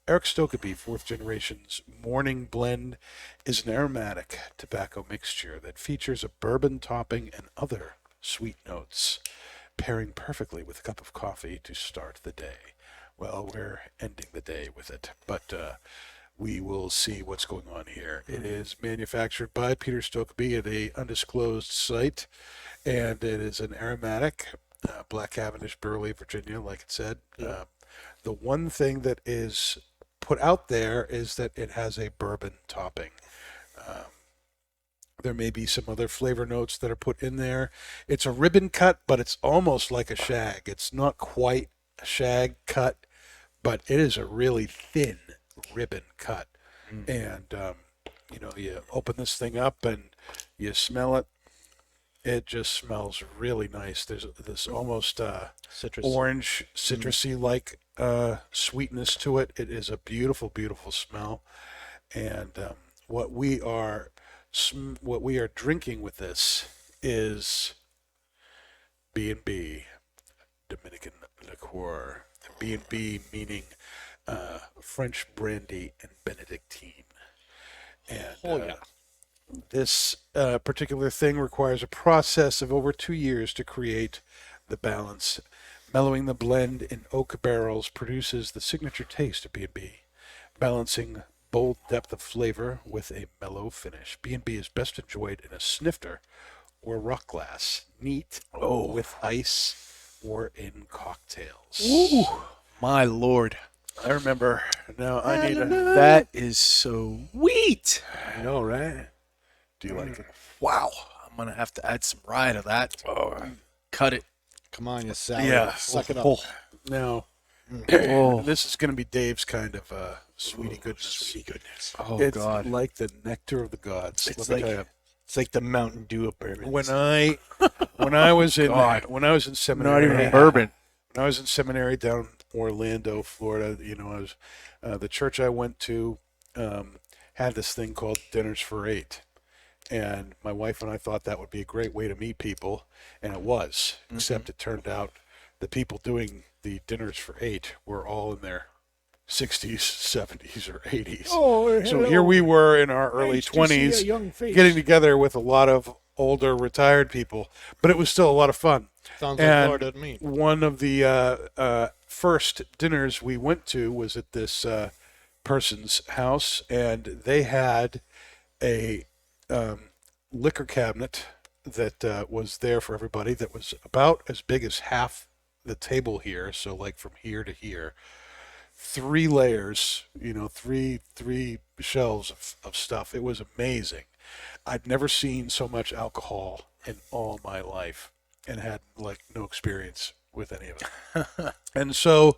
Erik Stokkebye, 4th generation's Morning Blend, is an aromatic tobacco mixture that features a bourbon topping and other sweet notes, pairing perfectly with a cup of coffee to start the day. Well, we're ending the day with it, but we will see what's going on here. It is manufactured by Peter Stokkebye at a undisclosed site, and it is an aromatic, Black Cavendish, Burley, Virginia, like it said. The one thing that is put out there is that it has a bourbon topping. There may be some other flavor notes that are put in there. It's a ribbon cut, but it's almost like a shag. It's not quite a shag cut, but it is a really thin ribbon cut. And, you open this thing up and you smell it. It just smells really nice. There's this almost Citrus. orange, citrusy-like sweetness to it. It is a beautiful, beautiful smell. And what we are drinking with this is B&B, Dominican liqueur. B&B meaning French brandy and Benedictine. And this particular thing requires a process of over 2 years to create the balance. Mellowing the blend in oak barrels produces the signature taste of B&B, balancing bold depth of flavor with a mellow finish. B&B is best enjoyed in a snifter or rock glass, neat with ice, or in cocktails. Ooh, my lord. I remember. Now I need a... That is sweet. I know, right? Do you like it? Wow. I'm going to have to add some rye to that. Cut it. Come on, you salad. Yeah. Suck it up. Oh, Now, oh, this is going to be Dave's kind of sweetie goodness. oh It's God. like the nectar of the gods. It's Let me like- tell you. It's like the Mountain Dew of bourbon. When I was in seminary, Not even bourbon. when I was in seminary down Orlando, Florida, I was the church I went to had this thing called Dinners for Eight, and my wife and I thought that would be a great way to meet people, and it was. Except it turned out the people doing the Dinners for Eight were all in their 60s, 70s, or 80s. Oh, So here we were in our early 20s getting together with a lot of older retired people, but it was still a lot of fun. Sounds like And Florida to me. one of the first dinners we went to was at this person's house, and they had a liquor cabinet that was there for everybody that was about as big as half the table here, so like from here to here. 3 layers, three shelves of stuff. It was amazing. I'd never seen so much alcohol in all my life and had like no experience with any of it. And so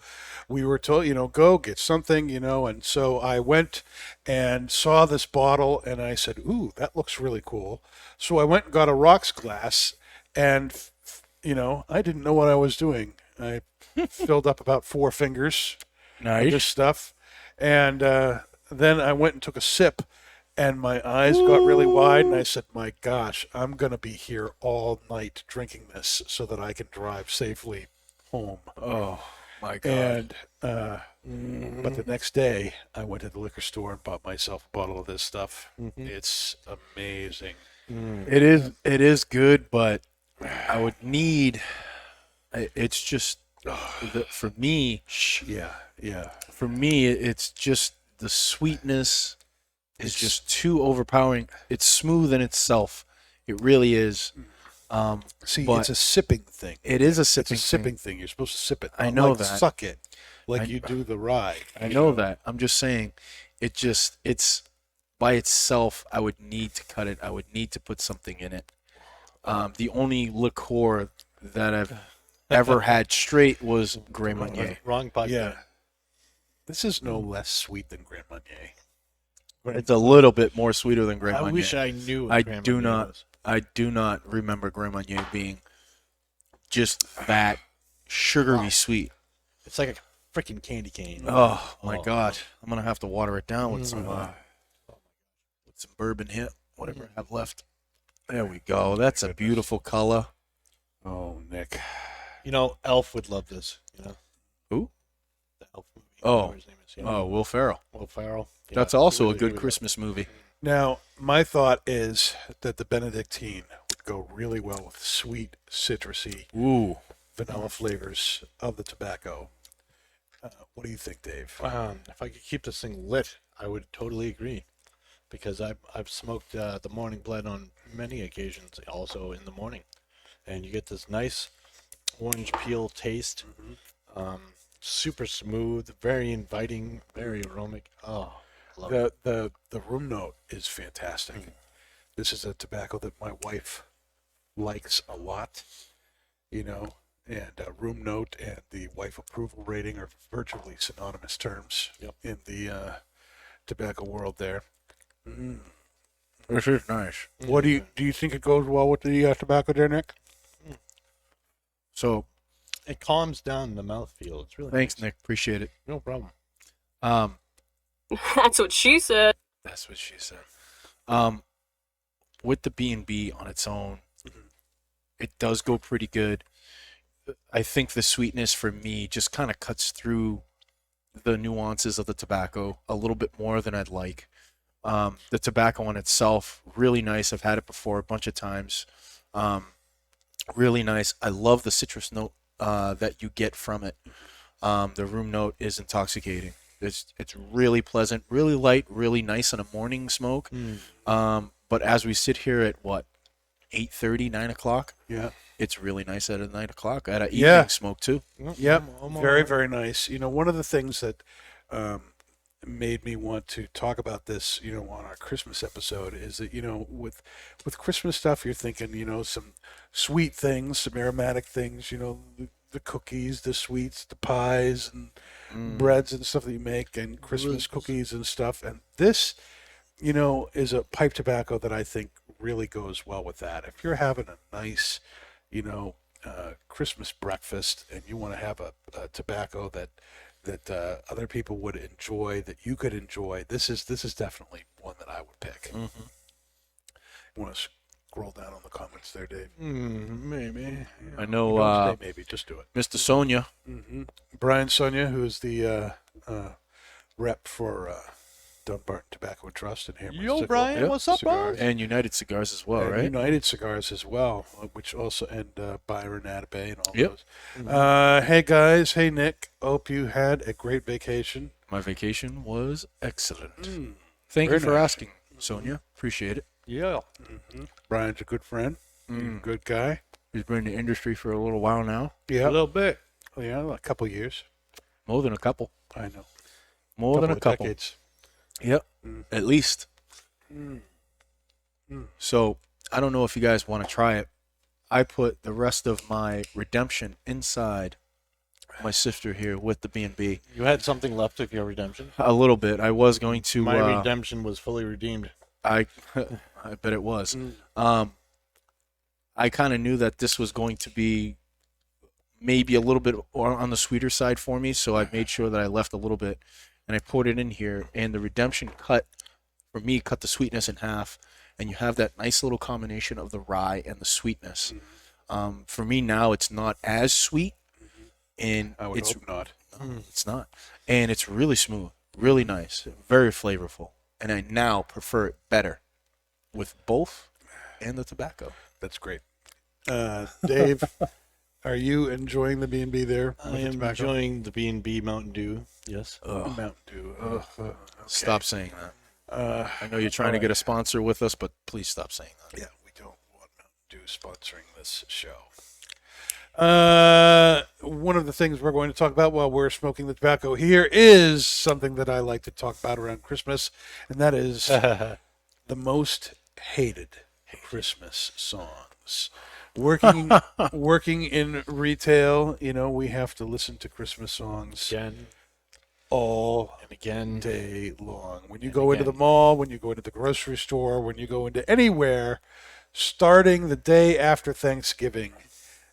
we were told, go get something, and so I went and saw this bottle and I said, ooh, that looks really cool. So I went and got a rocks glass and, I didn't know what I was doing. I filled up about 4 fingers of this stuff. And then I went and took a sip, and my eyes got really wide, and I said, my gosh, I'm going to be here all night drinking this so that I can drive safely home. Oh, my God. And but the next day, I went to the liquor store and bought myself a bottle of this stuff. It's amazing. It is good, but I would need. It's just for me. Yeah. For me, it's just the sweetness is just too overpowering. It's smooth in itself. It really is. See, but it's a sipping thing. it is a It's sipping. a sipping thing. You're supposed to sip it. I not know like that. Suck it, like you do the rye. I know that. I'm just saying, it's by itself. I would need to cut it. I would need to put something in it. The only liqueur that I've ever had straight was Grey Marnier. Wrong podcast. Yeah. This is no less sweet than Grand Marnier. It's a little bit more sweeter than Grey I Marnier. wish I knew what I Grand do Marnier not. was. I do not remember Grey Marnier being just that sugary sweet. It's like freaking candy cane. Oh my Oh. God! I'm gonna have to water it down with some bourbon here, whatever I have left. There we go. That's a beautiful color. Oh, Nick. You know, Elf would love this. You know, Who? the Elf movie. Oh. whatever his name is, you know? Oh, Will Ferrell. Will Ferrell. Yeah, That's also he a good would Christmas movie. Now, my thought is that the Benedictine would go really well with sweet, citrusy, Ooh. vanilla flavors of the tobacco. What do you think, Dave? If I could keep this thing lit, I would totally agree. Because I've smoked the morning blend on many occasions, also in the morning, and you get this nice orange peel taste, super smooth, very inviting, very aromatic. Oh, love it. The room note is fantastic. This is a tobacco that my wife likes a lot, you know, and room note and the wife approval rating are virtually synonymous terms in the tobacco world there. This is nice. What do you think it goes well with the tobacco there, Nick? So, It calms down the mouthfeel. It's really thanks, nice. Nick. Appreciate it. No problem. That's what she said. That's what she said. With the B&B on its own, it does go pretty good. I think the sweetness for me just kind of cuts through the nuances of the tobacco a little bit more than I'd like. The tobacco on itself, really nice. I've had it before a bunch of times. Really nice. I love the citrus note that you get from it. The room note is intoxicating. It's really pleasant, really light, really nice on a morning smoke. But as we sit here at 8:30, 9 o'clock, Yeah. it's really nice at 9 o'clock at an evening smoke too. Yep. I'm all Very, right. very nice. You know, one of the things that made me want to talk about this, you know, on our Christmas episode is that, you know, with Christmas stuff, you're thinking, you know, some sweet things, some aromatic things, you know, the cookies, the sweets, the pies and breads and stuff that you make and Christmas cookies and stuff. And this, you know, is a pipe tobacco that I think really goes well with that. If you're having a nice, you know, Christmas breakfast and you want to have a tobacco that other people would enjoy, that you could enjoy, this is definitely one that I would pick. You want to scroll down on the comments there, Dave? Maybe. I know Don't say maybe, just do it. Mr. Sonia. Brian Sonia, who is the rep for Dunbarton Tobacco Trust in Hammer. Yo, Brian, what's up, bro? And United Cigars as well, And right? United Cigars as well, which also, and Byron Atabay and all Yep. those. Hey guys, hey Nick, hope you had a great vacation. My vacation was excellent. Thank Very you for nice. asking, Sonia. Appreciate it. Yeah. Brian's a good friend, good guy. He's been in the industry for a little while now. Yeah, A little bit. yeah, a couple years. More than a couple. I know. More than a of couple. decades. Yep. At least. So, I don't know if you guys want to try it. I put the rest of my Redemption inside my sister here with the B&B. You had something left of your redemption? A little bit. I was going to... My redemption was fully redeemed. I bet it was. I kind of knew that this was going to be maybe a little bit on the sweeter side for me, so I made sure that I left a little bit, and I poured it in here, and the Redemption cut the sweetness in half, and you have that nice little combination of the rye and the sweetness. For me now, it's not as sweet, and I would it's hope not. it's not, and it's really smooth, really nice, very flavorful, and I now prefer it better with both and the tobacco. That's great. Dave, are you enjoying the B&B there? I with the am tobacco? enjoying the B&B Mountain Dew. Yes. Mountain Dew. Okay. Stop saying that. I know you're trying to get a sponsor with us, but please stop saying that. Yeah, we don't want Mountain Dew sponsoring this show. One of the things we're going to talk about while we're smoking the tobacco here is something that I like to talk about around Christmas, and that is the most hated Christmas songs. Working in retail, you know, we have to listen to Christmas songs Again all and again. day long. When you go into the mall, when you go into the grocery store, when you go into anywhere, starting the day after Thanksgiving,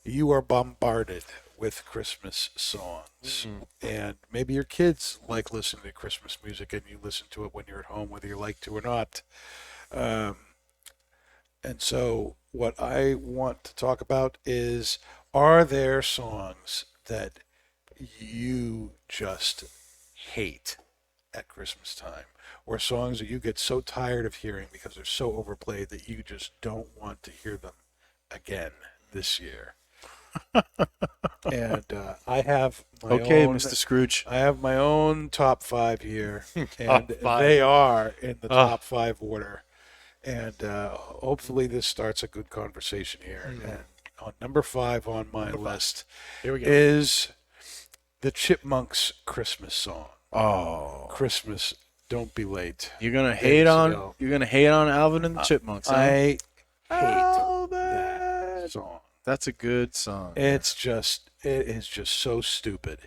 you are bombarded with Christmas songs. And maybe your kids like listening to Christmas music and you listen to it when you're at home, whether you like to or not. And so what I want to talk about is, are there songs that you just hate at Christmas time? Or songs that you get so tired of hearing because they're so overplayed that you just don't want to hear them again this year? And I have my Okay, own, Mr. Scrooge. I have my own top 5 here, and five. they are in the top 5 order. And hopefully this starts a good conversation here. And on number 5 on my list Here we go. is the Chipmunks Christmas song. Oh, Christmas, don't be late. you're gonna Days hate on ago. Alvin and the Chipmunks. Huh? I hate Alvin. that song. That's a good song. It is just so stupid.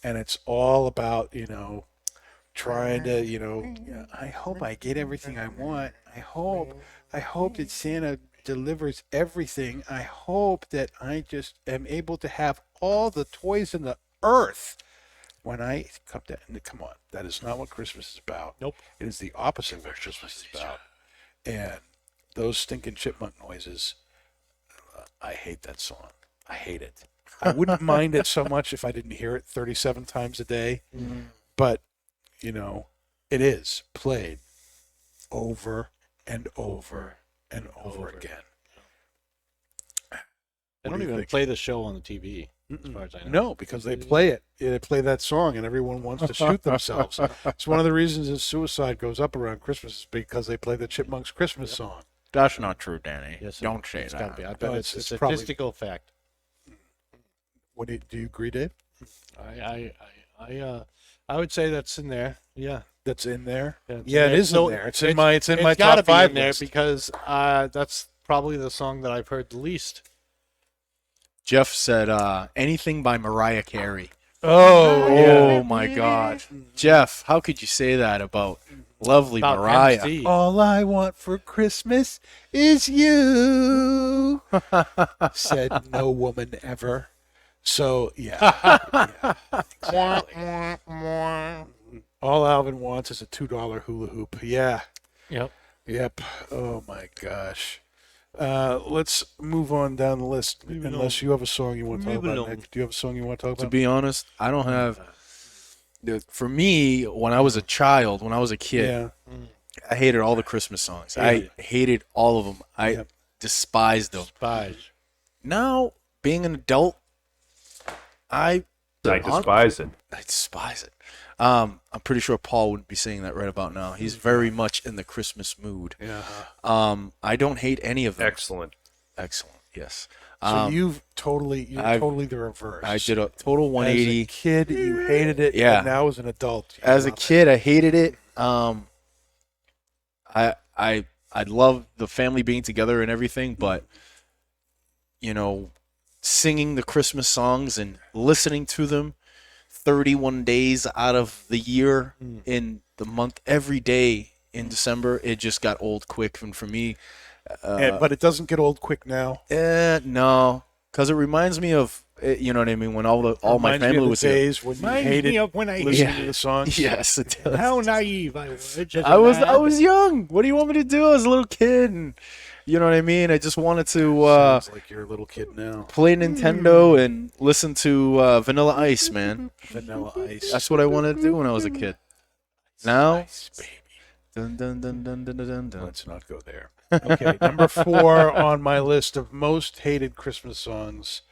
And it's all about, trying to, I hope I get everything I want. I hope that Santa delivers everything. I hope that I just am able to have all the toys in the earth when I come to. Come on, that is not what Christmas is about. Nope. It is the opposite of what Christmas is about. And those stinking chipmunk noises, I hate that song. I hate it. I wouldn't mind it so much if I didn't hear it 37 times a day. But, it is played over and over and over again. They What don't do you even think? play the show on the TV, as far as I know. No, because they play it. They play that song, and everyone wants to shoot themselves. It's one of the reasons that suicide goes up around Christmas is because they play the Chipmunks Christmas song. That's not true, Danny. Yes, Don't say it's gotta that. be. I bet No, it's a it's probably- statistical fact. Do you agree, Dave? I would say that's in there. Yeah. That's in there. It's Yeah, in it is there. in there. It's in my It's top gotta be 5 in there list. because that's probably the song that I've heard the least. Jeff said anything by Mariah Carey. Oh, Oh my God, Jeff, how could you say that about lovely About Mariah? MC. All I want for Christmas is you, said no woman ever. So, yeah. All Alvin wants is a $2 hula hoop. Yeah. Yep. Yep. Oh, my gosh. Let's move on down the list, unless you have a song you want to talk about, Nick. Do you have a song you want to talk To about? be honest, I don't have. For me, when I was a child, when I was a kid, Yeah. I hated all the Christmas songs. I hated all of them. I despised them. Spies. Now, being an adult, I despise it. I despise it. I'm pretty sure Paul wouldn't be saying that right about now. He's very much in the Christmas mood. Yeah. I don't hate any of them. Excellent. Excellent. Yes. So you're totally the reverse. I did a total 180. As a kid, you hated it. Yeah. And now as an adult, you As a love it. kid, I hated it. I love the family being together and everything, but singing the Christmas songs and listening to them 31 days out of the year in the month every day in December, it just got old quick. And for me, but it doesn't get old quick now. no, because it reminds me of you know what I mean, when all my Reminds me family of the was here. days when you hated when I listening to the songs. Yes, it does. how naive I was. I was young. What do you want me to do? I was a little kid, and you know what I mean. I just wanted to Sounds like you're a little kid now. play Nintendo and listen to Vanilla Ice, man. Vanilla Ice. That's what I wanted to do when I was a kid. Now, Ice, baby. dun, dun, dun, dun, dun, dun, dun. Let's not go there. Okay, number 4 on my list of most hated Christmas songs.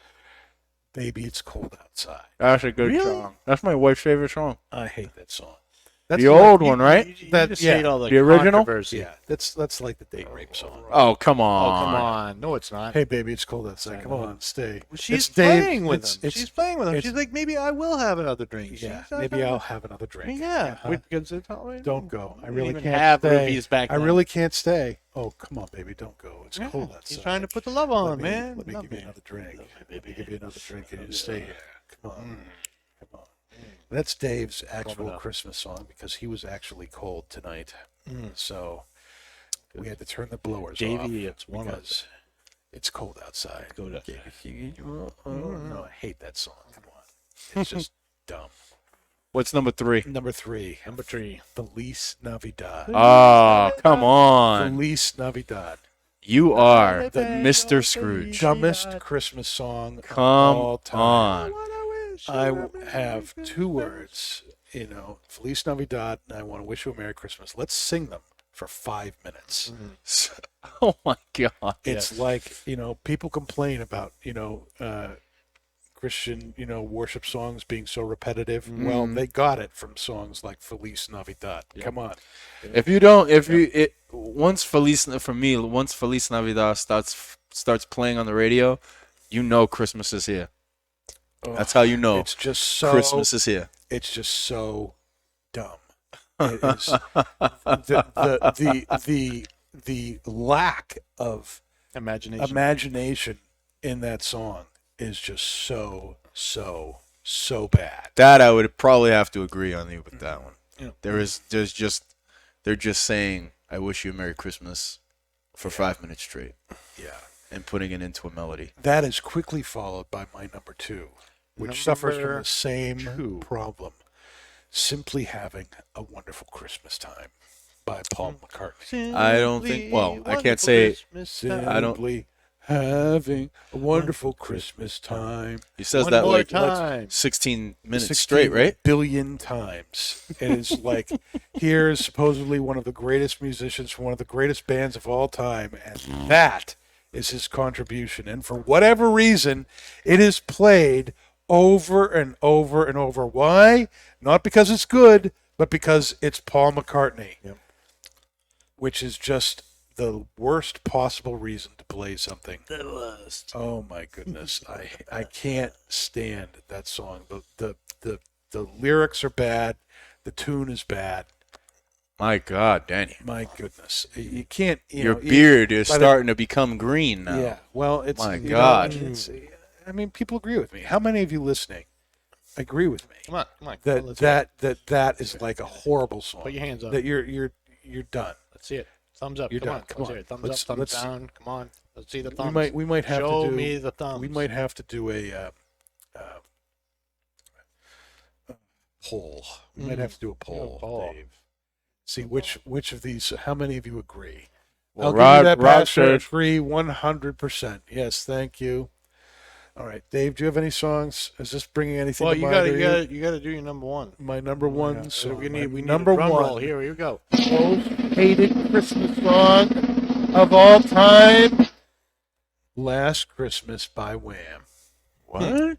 Baby, It's Cold Outside. That's a good Really? song. That's my wife's favorite song. I hate that song. The old one, right? You That- just yeah. hate all the original? controversy. Yeah, that's like the date rape song. Oh, come Oh, on. come on. No, it's not. Hey, baby, it's cold outside. Come on, stay. She's It's Dave- playing with it's- him. it's- She's playing with him. it's- She's like, maybe I will have another drink. Yeah, She's not maybe gonna- I'll have another drink. Yeah. Uh-huh. Because it's all- Don't go. I We really didn't can't even have stay. rubies back I then. really can't stay. Oh, come on, baby, don't go. It's Yeah, cold outside. He's trying to put the love on, Let me, man. Let me Love give you me. another drink. Let me give you another drink and you stay here. Come on. Come on. That's Dave's actual Christmas song because he was actually cold tonight. So we had to turn the blowers off. Davey, it's one of because It's cold outside. Cold outside. No, I hate that song. Come on. It's just dumb. What's number 3? Number 3. Number 3. Feliz Navidad. Oh, come on. Feliz Navidad. You are the Mr. Scrooge. Dumbest Christmas song of Come all time. on. I have 2 words, Feliz Navidad, and I want to wish you a Merry Christmas. Let's sing them for 5 minutes. Oh, my God. It's like, people complain about, Christian, worship songs being so repetitive. Well, they got it from songs like Feliz Navidad. Come on. Once Feliz Navidad starts playing on the radio, you know Christmas is here. That's how you know It's just so Christmas is here. It's just so dumb. It is the lack of imagination in that song is just so bad. That I would probably have to agree on you with that one. Yeah. They're just saying, I wish you a Merry Christmas for 5 minutes straight. Yeah. And putting it into a melody. That is quickly followed by my number 2, which suffers from the same 2. problem. Simply Having a Wonderful Christmas Time by Paul McCartney. I don't think, I can't say, I don't- Simply having a wonderful Christmas time. he says One that more like time. 16 minutes 16 straight, right? billion times. And it's like, here's supposedly one of the greatest musicians from one of the greatest bands of all time, and that is his contribution. And for whatever reason, it is played over and over and over. Why? Not because it's good, but because it's Paul McCartney. Yep. Which is just the worst possible reason to play something. The worst. Oh my goodness, I can't stand that song. The lyrics are bad, the tune is bad. My God, Danny. My goodness, you can't. Your beard is starting to become green now. Yeah, well, it's My God. People agree with me. How many of you listening agree with me? Come on. Let's hear it. That is like a horrible song. Put your hands up. That you're done. Let's see it. Thumbs up. You're Come done. on. Come Let's on. hear it. Thumbs Let's- up. Thumbs let's- down. Come on. Let's see the thumbs. We might have Show to do. me the thumbs. We might have to do a poll. We might have to do a poll, poll. Dave. See which of these. How many of you agree? Well, I'll give you Rod that pass. said- Agree 100%. Yes, thank you. All right, Dave. Do you have any songs? Is this bringing anything? Well, to you mind? got to do your number 1. My number one song. We My need number a drum one. roll. Here we go. Most hated Christmas song of all time. Last Christmas by Wham. What?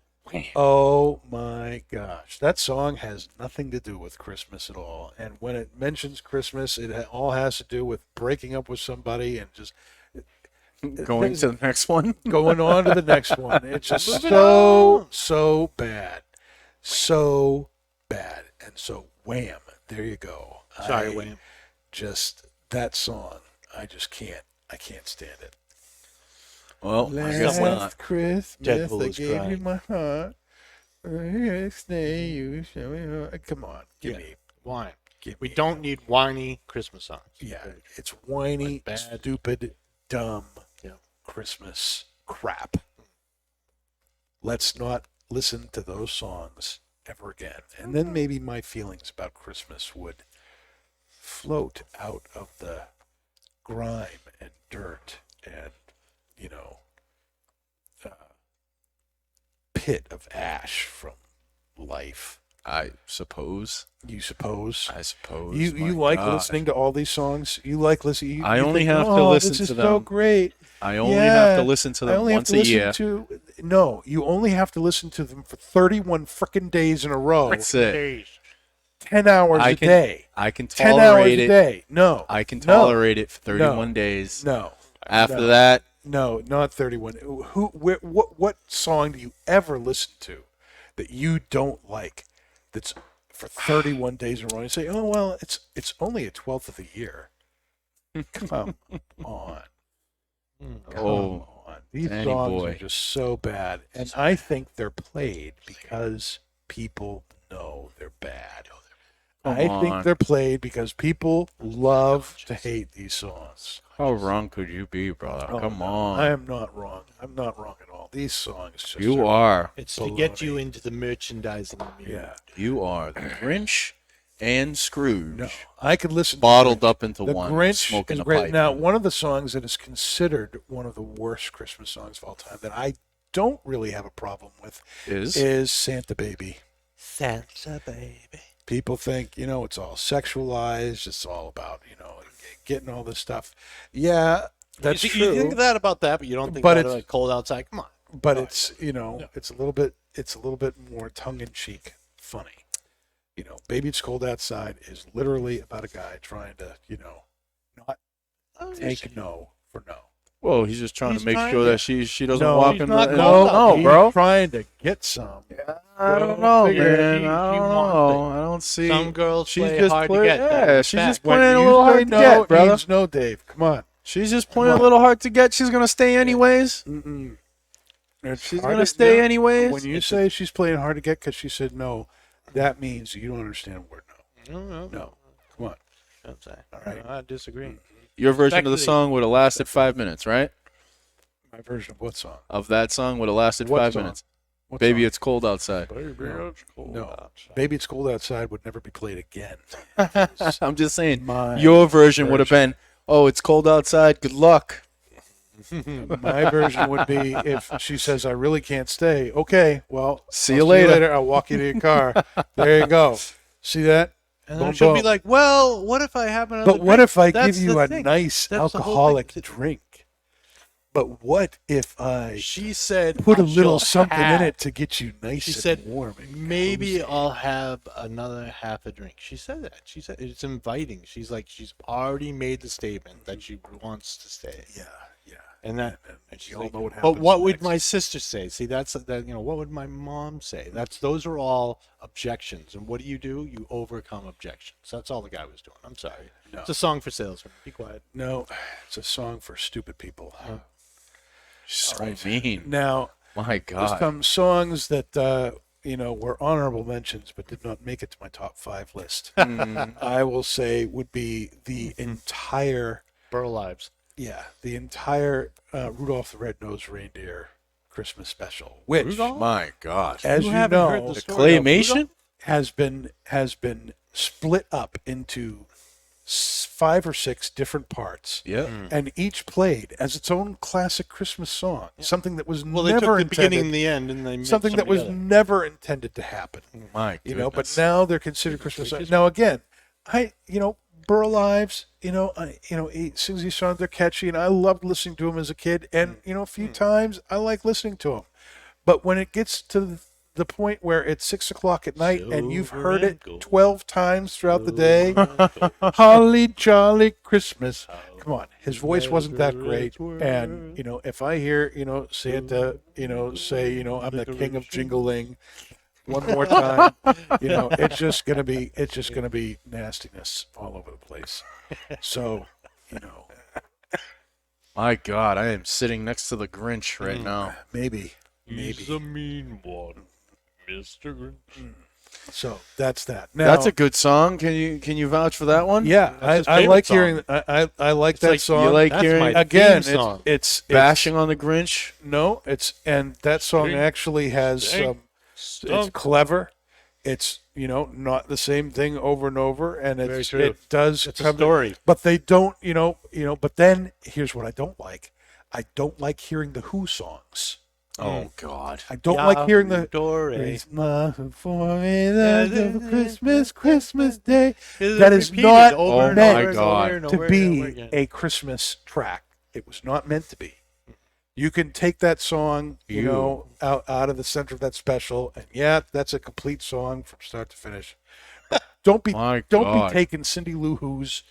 Oh my gosh. That song has nothing to do with Christmas at all. And when it mentions Christmas, it all has to do with breaking up with somebody and just Going to the next one? going on to the next one. It's just Moving so bad. So bad. And so Wham. There you go. Sorry, Wham. Just that song. I can't stand it. Well, I guess Last not. Christmas, Deadpool I is gave you crying. my heart. Next day you show me. Come on, give Yeah. me. Wine. Give We me- don't need whiny Christmas songs. Yeah, it's whiny, Like bad. stupid, dumb Yeah. Christmas crap. Let's not listen to those songs ever again. And then maybe my feelings about Christmas would float out of the grime and dirt and, pit of ash from life. I suppose. You suppose? I suppose. You My like God. listening to all these songs? You like listening? I you only think, have to "Oh, listen this is to so them. great. I only Yeah, have to listen to I them only once have to a year. listen to. No, you only have to listen to them for 31 frickin' days in a row. That's it. Days. 10 hours a day. I can 10 hours tolerate a it. day. No. I can No. tolerate it for 31 days. No. After No. that, No, not 31. What song do you ever listen to that you don't like? That's for 31 days in a row. You say, "Oh well, it's only a 12th of the year." Come on. Come on. These Danny songs boy. are just so bad, and I think they're played because people know they're bad. Come I think on. they're played because people love to hate these songs. How wrong could you be, brother? Oh, Come no, on. I am not wrong. I'm not wrong at all. These songs just You are. It's to get you baloney. into the merchandising. Yeah. You are the Grinch and Scrooge. No, I could listen. Bottled to up into the one, Grinch smoking is a great. pipe. Now, one of the songs that is considered one of the worst Christmas songs of all time that I don't really have a problem with is Santa Baby. Santa baby. People think, it's all sexualized. It's all about, getting all this stuff. Yeah, that's you, true. You think that about that, but you don't think But that it's- about Cold Outside. Come on. but it's, it's a little bit more tongue-in-cheek funny. Baby It's Cold Outside is literally about a guy trying to, not take no for no. Well, he's just trying He's to make trying sure to- that she doesn't No, walk he's in not the... cold No, out. no, bro. He's trying to get some. I don't know, figure man. he I don't wants know. I don't see... Some girls she's play just hard play- to get. That Yeah, is she's fact. just playing a little hard to no, get, it brother. means no, Dave. Come on. She's just playing a little hard to get. She's going to stay anyways. Mm-mm. She's going to stay anyways. When you say she's playing hard to get because she said no, that means you don't understand the word no. No. Come on. I'm saying. All right. I disagree. Your version of the Respectfully- song would have lasted 5 minutes, right? My version of what song? Of that song would have lasted What 5 song? minutes. What Baby, song? it's cold outside. No. Baby It's Cold Outside would never be played again. I'm just saying, My your version would have been, oh, it's cold outside. Good luck. My version would be if she says, I really can't stay. Okay, well, See I'll you later. I'll walk you to your car. There you go. See that? And then Boom, she'll be boom. like, well, what if I have another But what drink? if I That's give you the a thing. nice That's the whole alcoholic thing. drink? But what if I She said, put a I little shall something in have- it to get you nice She and said, warm? And maybe cozy? I'll have another half a drink. She said that. She said it's inviting. She's like, she's already made the statement that she wants to stay. Yeah, yeah. And that, And and she's you all like, know what but happens what would next. my sister say? See, that's that. What would my mom say? Those are all objections. And what do? You overcome objections. That's all the guy was doing. I'm sorry. No. It's a song for salesmen. Be quiet. No, it's a song for stupid people. So mean. Now, My there's God. some songs that were honorable mentions but did not make it to my top 5 list. I will say would be the entire Burl Lives. the entire Rudolph the Red-Nosed Reindeer Christmas special, which, Rudolph? My God. as you haven't heard know, the story of Claymation? has been split up into 5 or 6 different parts. Yeah. And each played as its own classic Christmas song, something that was Well, they never took the beginning intended, and the end, and they mixed something them that was together. never intended to happen. My goodness. But now they're considered Christmas songs. Now again, Burl Ives, Susie songs, they're catchy, and I loved listening to them as a kid, and a few times I like listening to them. But when it gets to the point where it's 6 o'clock at night and you've Silver heard and it gold. 12 times throughout the day, holly jolly Christmas. Come on, his voice wasn't that great, and if I hear Santa say I'm the king of jingling one more time, it's just gonna be nastiness all over the place. So My God, I am sitting next to the Grinch right now. maybe. He's a mean one, Mr. Grinch. So that's that. Now, That's a good song. Can you vouch for that one? yeah. That's his I favorite like song. hearing. I like that like- song. You like That's hearing my Again, theme song. it's bashing on the Grinch? No, and that song Stink. actually has Stink. it's clever. It's not the same thing over and over, and Very it true. does It's a come story. But they don't, But then here's what I don't like. I don't like hearing the Who songs. Oh God. I don't like hearing the Dore. Christmas for me, the Christmas Day. Is That is repeated not over and meant over and God. over and to over and over be again. a Christmas track. It was not meant to be. You can take that song, out of the center of that special, and that's a complete song from start to finish. But don't be My don't God. be taking Cindy Lou Who's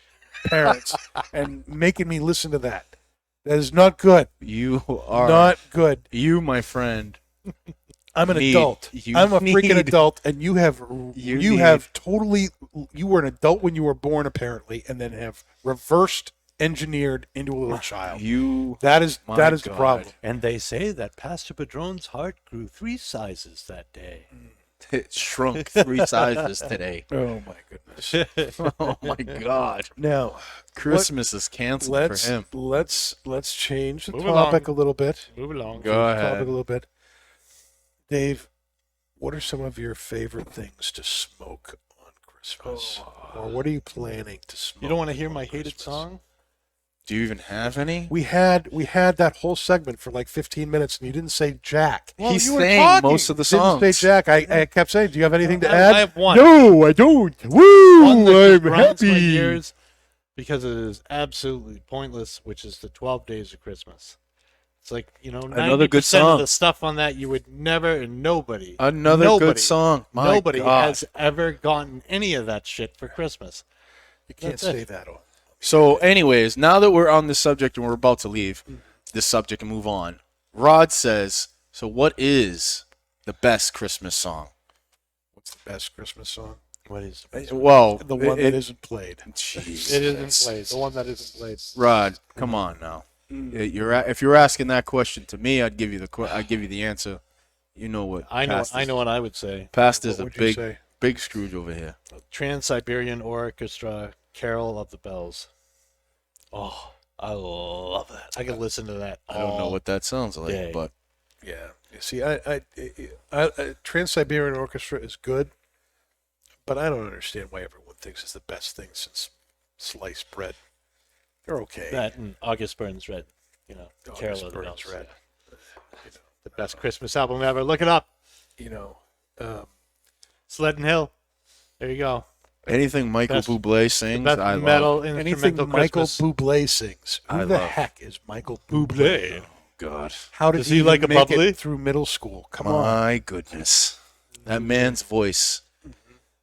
parents and making me listen to that. That is not good. You are Not good. you, my friend. I'm an Need- adult. you I'm a freaking need- adult, and you have You have totally. You were an adult when you were born, apparently, and then have reversed engineered into a little child. That is My the God. problem. And they say that Pastor Padron's heart grew 3 sizes that day. It shrunk 3 sizes today. Oh my goodness. Oh my God. Now, Christmas is canceled for him. let's change the Move topic along. a little bit. Move along. Go Change the ahead. topic a little bit. Dave, what are some of your favorite things to smoke on Christmas? Or what are you planning to smoke? You don't want to hear on my hated Christmas? song? Do you even have any? We had that whole segment for like 15 minutes, and you didn't say Jack. Well, He you were sang talking. most of the Didn't songs. say Jack. I kept saying, "Do you have anything to I add?" have one. No, I don't. Woo! One that just I'm grinds my happy. gears because it is absolutely pointless, which is the 12 Days of Christmas. It's like, 90% good song. of the stuff on that you would never, and nobody Good song. My nobody God. has ever gotten any of that shit for Christmas. You can't That's say it. that on. So, anyways, now that we're on this subject and we're about to leave this subject and move on, Rod says, so what is the best Christmas song? What's the best Christmas song? What is Well, The one that isn't played. Jesus. it? Isn't played. The one that isn't played. Rod, come on now. If you're asking that question to me, I'd give you the answer. You know what? I know what I would say. Past is What a would you big say? Scrooge over here. Trans-Siberian Orchestra, Carol of the Bells. Oh, I love that. I can listen to that. I don't know what that sounds like, day. but Yeah. You see, Trans-Siberian Orchestra is good, but I don't understand why everyone thinks it's the best thing since sliced bread. They're okay. that and August Burns Red. Carol August of the Burns Bells. Red. Yeah. The best Christmas album ever. Look it up. Sleddon Hill. There you go. anything Michael Best- Bublé sings, Best I love. metal Anything instrumental Michael Christmas. Bublé sings. Who I the love. heck is Michael Bublé? God, How did Does he even like a make bubbly? it through middle school? Come on. my goodness, that man's voice.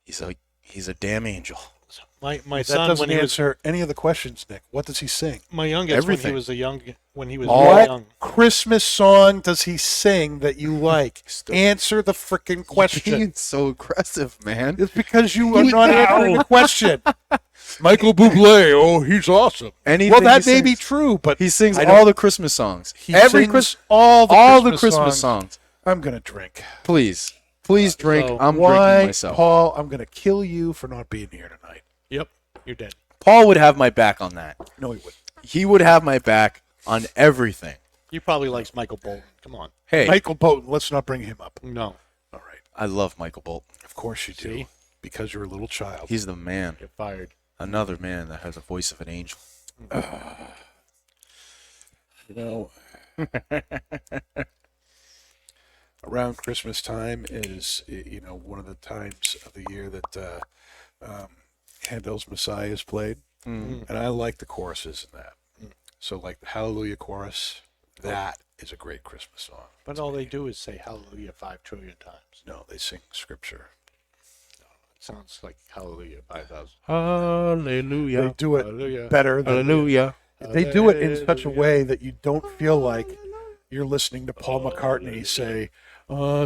He's a damn angel. My That son doesn't when he was answer any of the questions, Nick. What does he sing? my youngest Everything. when he was What really young. Christmas song does he sing that you like? Answer the freaking question. Being so aggressive, man. It's because you are not answering the question. Michael Bublé, oh, he's awesome. Anything Well, that he may be sings. true, but He sings I don't- all the Christmas songs. he Every sings Chris, all the the Christmas songs. I'm gonna drink. Please drink. So I'm Why, drinking myself. Paul? I'm gonna kill you for not being here tonight. Yep, you're dead. Paul would have my back on that. No, he wouldn't. He would have my back on everything. He probably likes Michael Bolton. Come on. Hey, Michael Bolton. Let's not bring him up. No, All right. I love Michael Bolton. Of course you do, See? because you're a little child. He's the man. you're fired. Another man that has a voice of an angel. You know, around Christmas time is one of the times of the year that Handel's Messiah is played, and I like the choruses in that. So, like the Hallelujah chorus, that is a great Christmas song. But all they do is say Hallelujah 5 trillion times. No, they sing scripture. It sounds like Hallelujah 5,000. Hallelujah. They do it Hallelujah. better than Hallelujah. they do it in such a way that you don't feel like you're listening to Paul McCartney say,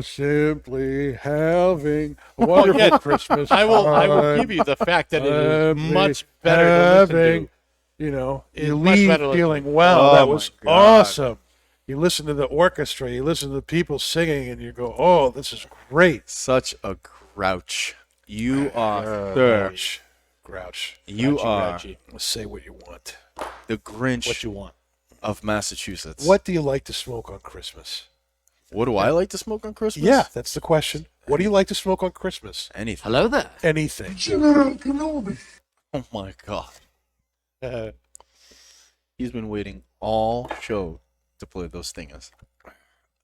simply having a wonderful yeah. Christmas. I will time, give you the fact that it is simply much better to listen having," to. you It's much leave better to listen feeling, wow, Oh that my was God. awesome. You listen to the orchestra, you listen to the people singing, and you go, oh, this is great. Such a grouch. You are Grouch. You Grouchy, are grouchy. Say what you want. the Grinch What you want. of Massachusetts. What do you like to smoke on Christmas? What do I like to smoke on Christmas? Yeah, that's the question. What do you like to smoke on Christmas? Anything. Hello there. Anything. Oh my God. Uh, He's been waiting all show to play those thingers.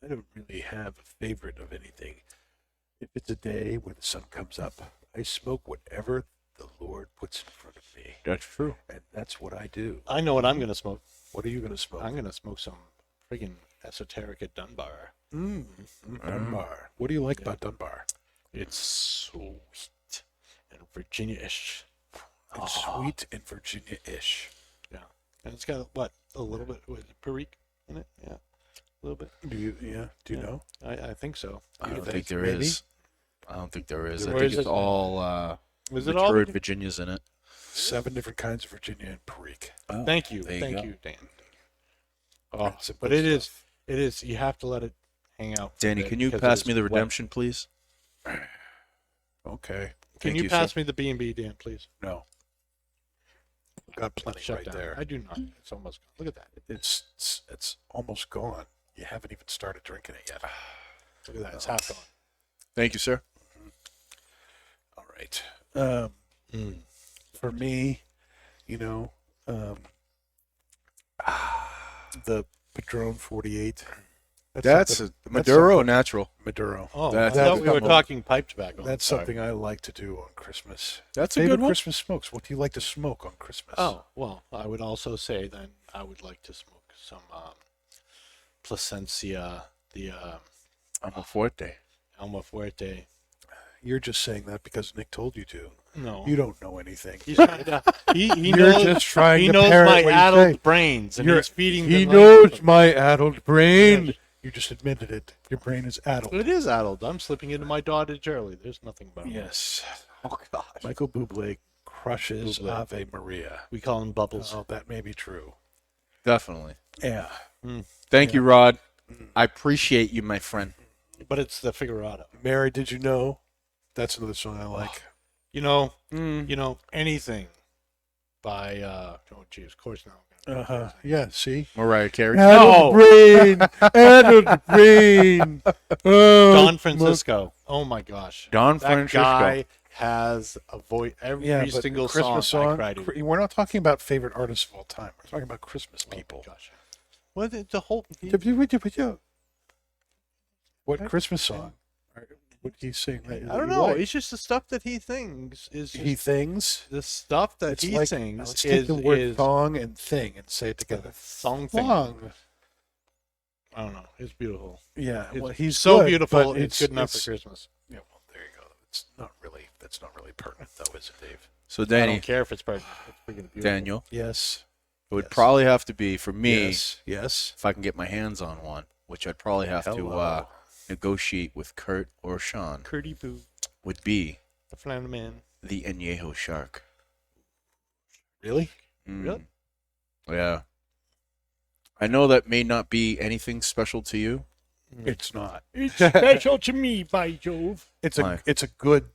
I don't really have a favorite of anything. If it's a day when the sun comes up, I smoke whatever the Lord puts in front of me. That's true. And that's what I do. I know what I'm going to smoke. What are you going to smoke? I'm going to smoke some friggin' esoteric at Dunbar. Dunbar. What do you like about Dunbar? It's sweet and Virginia-ish. It's sweet and Virginia-ish. Yeah. And it's got, a little bit of Perique in it? Yeah. A little bit. Do you know? I think so. I don't think think there maybe? is. I don't think there is. I Where think is it's it? all Was it all? matured Virginias in it. 7 different kinds of Virginia and Perique. Thank you. There you Thank go. you, Dan. Oh, That's some but good it is, you have to let it hang out. for a Danny, bit can you because it pass is me the wet. redemption, please? Okay. Can Thank you you, pass sir. me the B&B, Dan, please? No. Got plenty Shut right down. there. I do not. It's almost gone. Look at that. It's almost gone. You haven't even started drinking it yet. Look at that. It's half gone. Thank you, sir. All right. For me, you know, the Padron 48. That's something- a Maduro something- natural. Maduro. Oh, That's I thought a we were couple- talking pipe tobacco. That's Sorry. something I like to do on Christmas. That's a Favorite good one. Christmas smokes. What do you like to smoke on Christmas? Oh, well, I would also say then I would like to smoke some Plasencia, the I'm a Fuerte. Alma Fuerte. You're just saying that because Nick told you to. No. You don't know anything. He's trying to, he You're knows, just trying he to knows parrot my what you addled say. brains, and he's feeding He them knows my addled brain. Yes. You just admitted it. Your brain is addled. It is addled. I'm slipping into my dottage early. There's nothing about it. Yes. Oh God. Michael Bublé crushes Bublé. Ave Maria. We call him Bubbles. Oh, that may be true. Definitely. Yeah. Thank you, Rod. I appreciate you, my friend. But it's the Figurado. Mary, did you know? That's another song I like. You know, anything by oh geez, of course now. Yeah, see? Mariah Carey. Addled brain. Addled brain. Oh, Don Francisco. Oh my gosh. Don That Francisco. guy has a voice. Every Yeah, but single Christmas song, I song. cry to. We're not talking about favorite artists of all time. We're talking about Christmas people. Gosh. Well, the whole. What Christmas song? What did he sing? I don't know. It's just the stuff that he sings is just, He things. the stuff that It's he like, sings let's take is the word is thong and thing and say it together. song thing. Thong. I don't know. It's beautiful. Yeah, It's well, he's so good, beautiful. but It's good enough for it's- Christmas. Yeah, well, there you go. It's not really. That's not really pertinent, though, is it, Dave? So I Danny, don't care if it's perfect. It's freaking beautiful. Daniel, Yes. it would Yes. probably have to be for me Yes. Yes. if I can get my hands on one, which I'd probably have to Hello. negotiate with Kurt or Sean. Curdy Boo, Would be the Flounder Man. the Añejo Shark. Really? Mm. Yeah. I know that may not be anything special to you. It's not. It's special to me, by Jove. It's Why? a good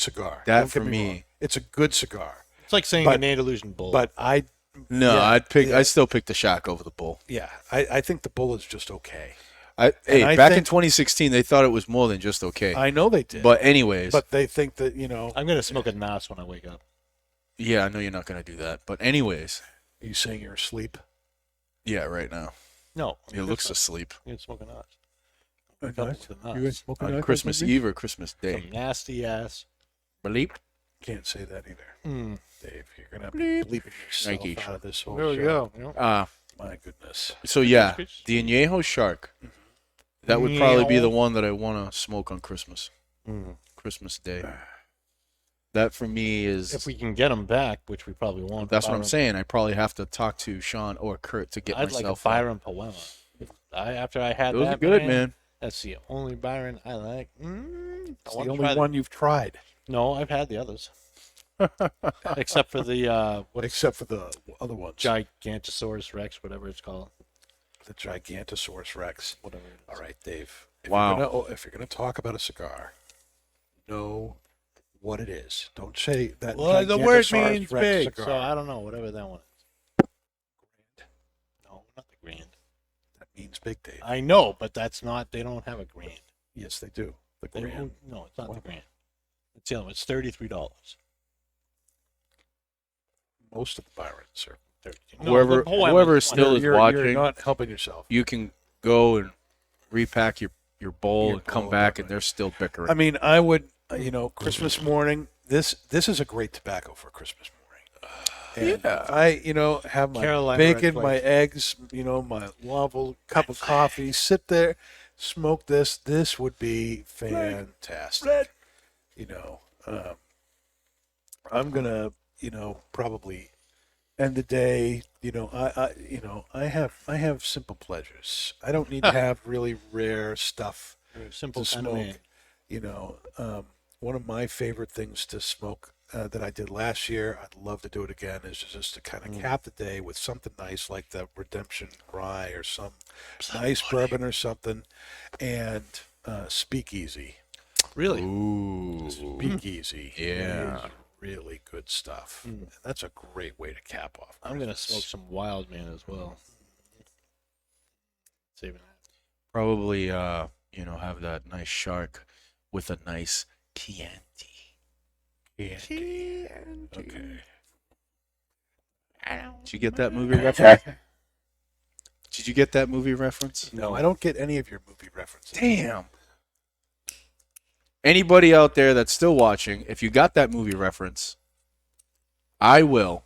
cigar. That Don't for get me me- wrong. It's a good cigar. It's like saying But- an Andalusian bull. But I No, Yeah, I'd still pick the Shark over the Bull. I think the bull is just okay. Hey, I back in think- 2016, they thought it was more than just okay. I know they did. But anyways, but they think that, I'm gonna smoke a Nas when I wake up. yeah, I know you're not gonna do that. But anyways, are you saying you're asleep? yeah, right now No, he looks asleep. I'm gonna smoke a Nas. Nice. Couple of You Nas. guys smoking On knife Christmas with me? Eve or Christmas Day. Some nasty ass. Bleep. Can't say that either. Mm. Dave, you're going to be bleeping yourself Nike out of this whole There we show. go. You know? My goodness. So yeah, the Añejo Shark. That would probably be the one that I want to smoke on Christmas. Mm. Christmas Day. That for me is. If we can get them back, which we probably won't. That's what I'm Byron- saying. I probably have to talk to Sean or Kurt to get I'd like a myself. on. Byron Poema. After I had Those that, are good, man. That's the only Byron I like. It's I the wanna only try one you've tried, No, I've had the others, except for the except for the other ones. Gigantosaurus Rex, whatever it's called, The Gigantosaurus Rex. whatever. It is. All right, Dave. Wow. If you're gonna talk about a cigar, know what it is. Don't say that. Well, the word Gigantosaurus means Rex big, cigar. so I don't know. Whatever that one is. No, not the grand. That means big, Dave. I know, but that's not. They don't have a grand. Yes, they do. The They grand. don't, no, it's not What? the grand. It's the other one. It's $33. Most of the Byrons are. Whoever- whoever still is you're watching. not helping yourself. You can go and repack your bowl Your and come bowl, back, definitely. and they're still bickering. I mean, I would, Christmas morning. This is a great tobacco for Christmas morning. And Yeah. I, have my Carolina bacon, Red my Flags. eggs, my lovely cup of coffee. Sit there, smoke this. This would be fantastic. I'm gonna, probably end the day. I have simple pleasures. I don't need to have really rare stuff Simple to kind of smoke. man. One of my favorite things to smoke that I did last year, I'd love to do it again, is just to kind of cap the day with something nice like the Redemption Rye or some nice bourbon or something, and Speakeasy. Really? Ooh. Speakeasy. Yeah. is really good stuff. And that's a great way to cap off. I'm gonna Christmas. smoke some Wild Man as well. Saving that. Probably, have that nice shark with a nice Chianti. Okay. Did you get that movie reference? Did you get that movie reference? No, I don't get any of your movie references. Damn. Anybody out there that's still watching, if you got that movie reference, I will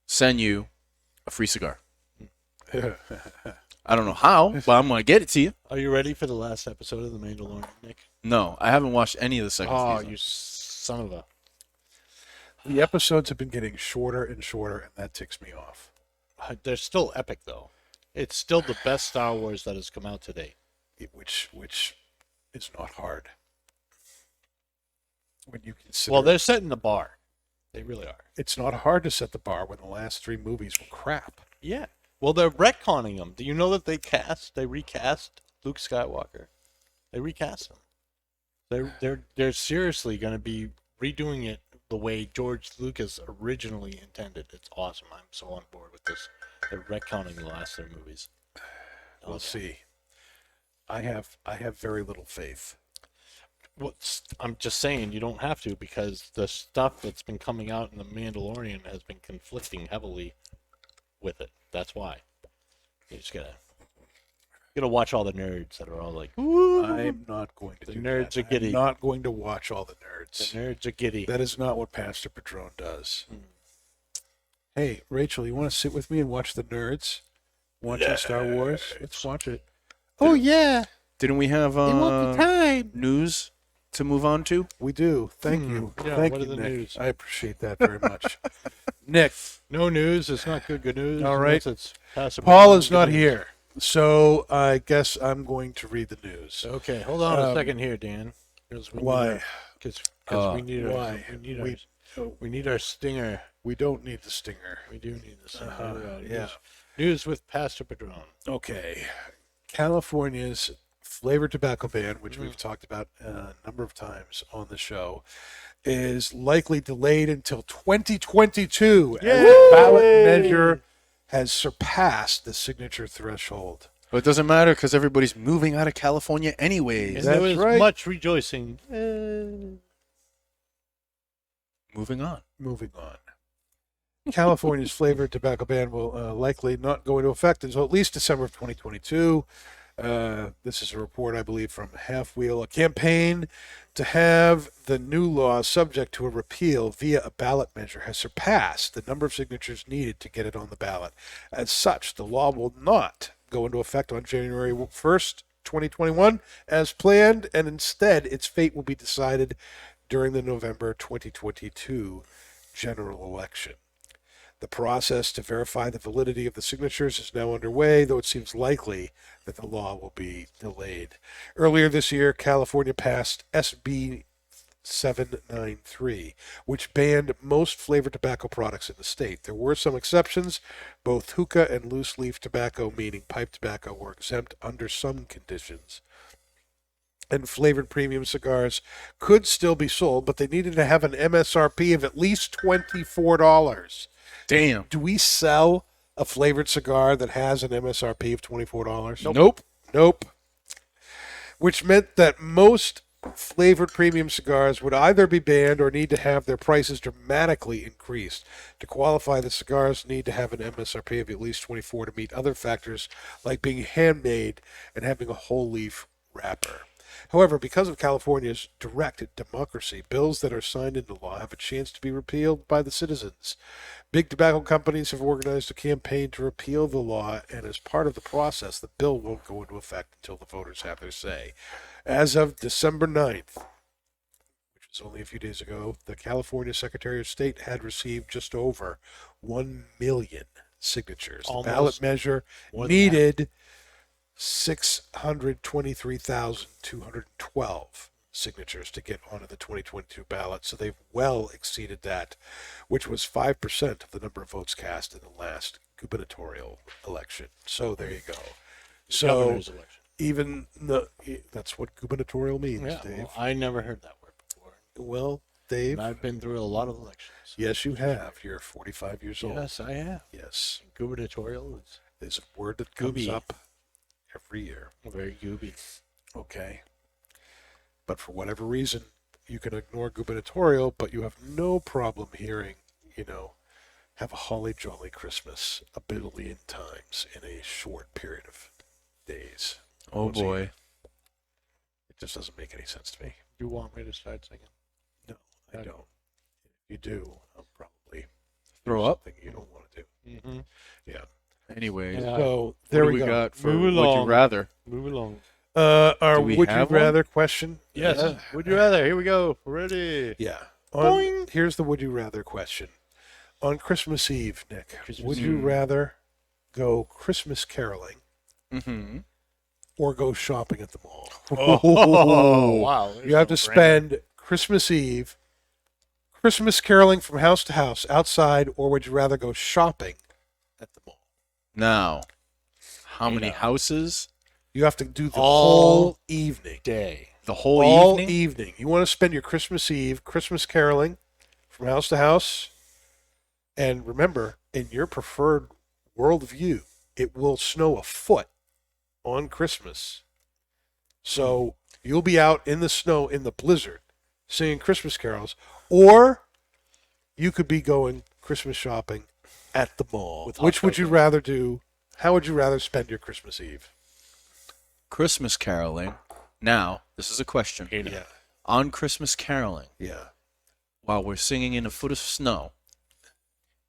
send you a free cigar. I don't know how, but I'm going to get it to you. Are you ready for the last episode of The Mandalorian, Nick? No, I haven't watched any of the second Oh, season. you son of a... The episodes have been getting shorter and shorter, and that ticks me off. They're still epic, though. It's still the best Star Wars that has come out today. Which is not hard. When you consider Well, they're setting the bar. They really are. it's not hard to set the bar when the last 3 movies were crap. Yeah. Well, they're retconning them. Do you know that they recast Luke Skywalker? They recast him. They're seriously going to be redoing it the way George Lucas originally intended. It's awesome. I'm so on board with this. They're retconning the last 3 movies. We'll see. I have very little faith. Well, I'm just saying you don't have to, because the stuff that's been coming out in The Mandalorian has been conflicting heavily with it. That's why. You just gotta watch all the nerds that are all like, "Ooh, I'm not going to The do nerds that. are giddy. I'm not going to watch all the the nerds. nerds are giddy." That is not what Pastor Padron does. Hey, Rachel, you want to sit with me and watch the nerds? Watching Star Wars? Let's watch it. Oh, yeah. Didn't we have time. news to move on to? We do. Thank you. Yeah, Thank what you, are the Nick. news? I appreciate that very much. Nick, No news. It's not good news. All right. unless It's possible. Paul is Good not news. here, so I guess I'm going to read the news. Okay, hold on a second here, Dan. Why? Because Uh, we need why? we need our stinger. We don't need the stinger. We do need the stinger. Uh-huh, yeah. News with Pastor Padron. Okay. California's flavored tobacco ban, which we've talked about a number of times on the show, is likely delayed until 2022 as the ballot measure has surpassed the signature threshold. But it doesn't matter because everybody's moving out of California anyways. And That's there was right. much rejoicing. Moving on. Moving on. California's flavored tobacco ban will likely not go into effect until at least December of 2022. This is a report, I believe, from Half Wheel. A campaign to have the new law subject to a repeal via a ballot measure has surpassed the number of signatures needed to get it on the ballot. As such, the law will not go into effect on January 1st, 2021, as planned, and instead its fate will be decided during the November 2022 general election. The process to verify the validity of the signatures is now underway, though it seems likely that the law will be delayed. Earlier this year, California passed SB 793, which banned most flavored tobacco products in the state. There were some exceptions. Both hookah and loose leaf tobacco, meaning pipe tobacco, were exempt under some conditions. And flavored premium cigars could still be sold, but they needed to have an MSRP of at least $24. Damn. Do we sell a flavored cigar that has an MSRP of $24? Nope. Nope. Which meant that most flavored premium cigars would either be banned or need to have their prices dramatically increased. To qualify, the cigars need to have an MSRP of at least $24 to meet other factors like being handmade and having a whole leaf wrapper. However, because of California's direct democracy, bills that are signed into law have a chance to be repealed by the citizens. Big tobacco companies have organized a campaign to repeal the law, and as part of the process, the bill won't go into effect until the voters have their say. As of December 9th, which was only a few days ago, the California Secretary of State had received just over 1 million signatures. The ballot Almost measure more than needed 623,212 signatures to get onto the 2022 ballot, so they've well exceeded that, which was 5% of the number of votes cast in the last gubernatorial election. So there you go. So Governor's election. Even the that's what gubernatorial means, Yeah, Dave. well, I never heard that word before. Well, Dave, And I've been through a lot of elections. yes, you have. You're 45 years old. Yes, I have. Yes, Gubernatorial is there's a word that comes Gooby. up every year. very gooby. Okay, but for whatever reason, you can ignore gubernatorial, but you have no problem hearing, have a holly jolly Christmas a billion times in a short period of days. Oh Once a year. boy. It just doesn't make any sense to me. You want me to start singing? No, I don't. If you do, I'll probably Throw do up. something you don't want to do. Mm-hmm. Yeah. Anyways, Yeah. So there what do we we go. got for Move Would You along. Rather? Move along. Our Do we would you have one? rather question? Yes. Would you rather? Here we go. Ready. Yeah. Boing. Here's the would you rather question. On Christmas Eve, Nick, Christmas would you Eve. rather go Christmas caroling Mm-hmm. or go shopping at the mall? Oh, wow. You have to spend Christmas Eve Christmas caroling from house to house outside, or would you rather go shopping at the mall? Now, how many know. houses? You have to do the All whole evening. day. The whole All evening? evening. You want to spend your Christmas Eve Christmas caroling from house to house. And remember, in your preferred worldview, it will snow a foot on Christmas. So you'll be out in the snow, in the blizzard, singing Christmas carols. Or you could be going Christmas shopping at the mall. With Which hot would you chocolate. rather do? How would you rather spend your Christmas Eve? Christmas caroling. Now, this is a question. Yeah. On Christmas caroling, Yeah. while we're singing in a foot of snow,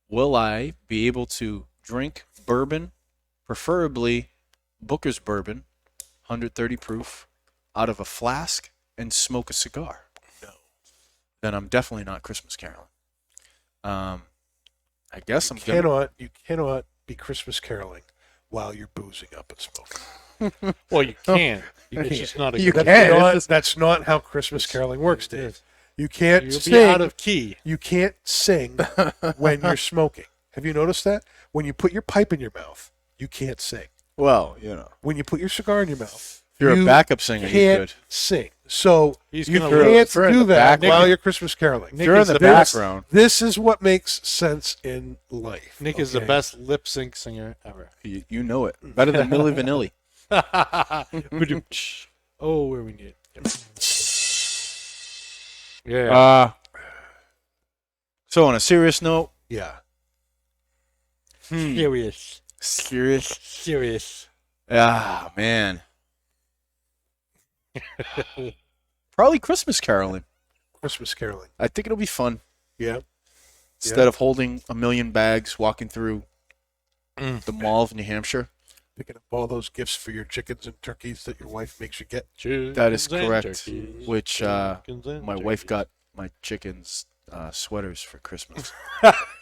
will I be able to drink bourbon, preferably Booker's bourbon, 130 proof, out of a flask and smoke a cigar? No. Then I'm definitely not Christmas caroling. I guess I'm gonna. You cannot be Christmas caroling while you're boozing up and smoking. Well, you can. It's just not a You good can. That's not how Christmas caroling works, Dave. You can't You'll sing. be out of key. You can't sing when you're smoking. Have you noticed that? When you put your pipe in your mouth, you can't sing. Well, When you put your cigar in your mouth, if you're you a backup singer, you can't could. sing. So He's you gonna can't if you're in do the that background- while you're Christmas caroling. Nick If you're in is the the best- background, This is what makes sense in life. Nick is the okay? best lip sync singer ever. you know it. Better than Milli Vanilli. Oh, where we need it. Yeah. So on a serious note, Yeah. Serious. serious. Serious. Ah, man. Probably Christmas caroling. Christmas caroling. I think it'll be fun. Yeah. Instead of holding a million bags, walking through the Mall of New Hampshire. Picking up all those gifts for your chickens and turkeys that your wife makes you get. That is Chickens and correct. turkeys. Which Chickens and my wife turkeys. got my chickens sweaters for Christmas.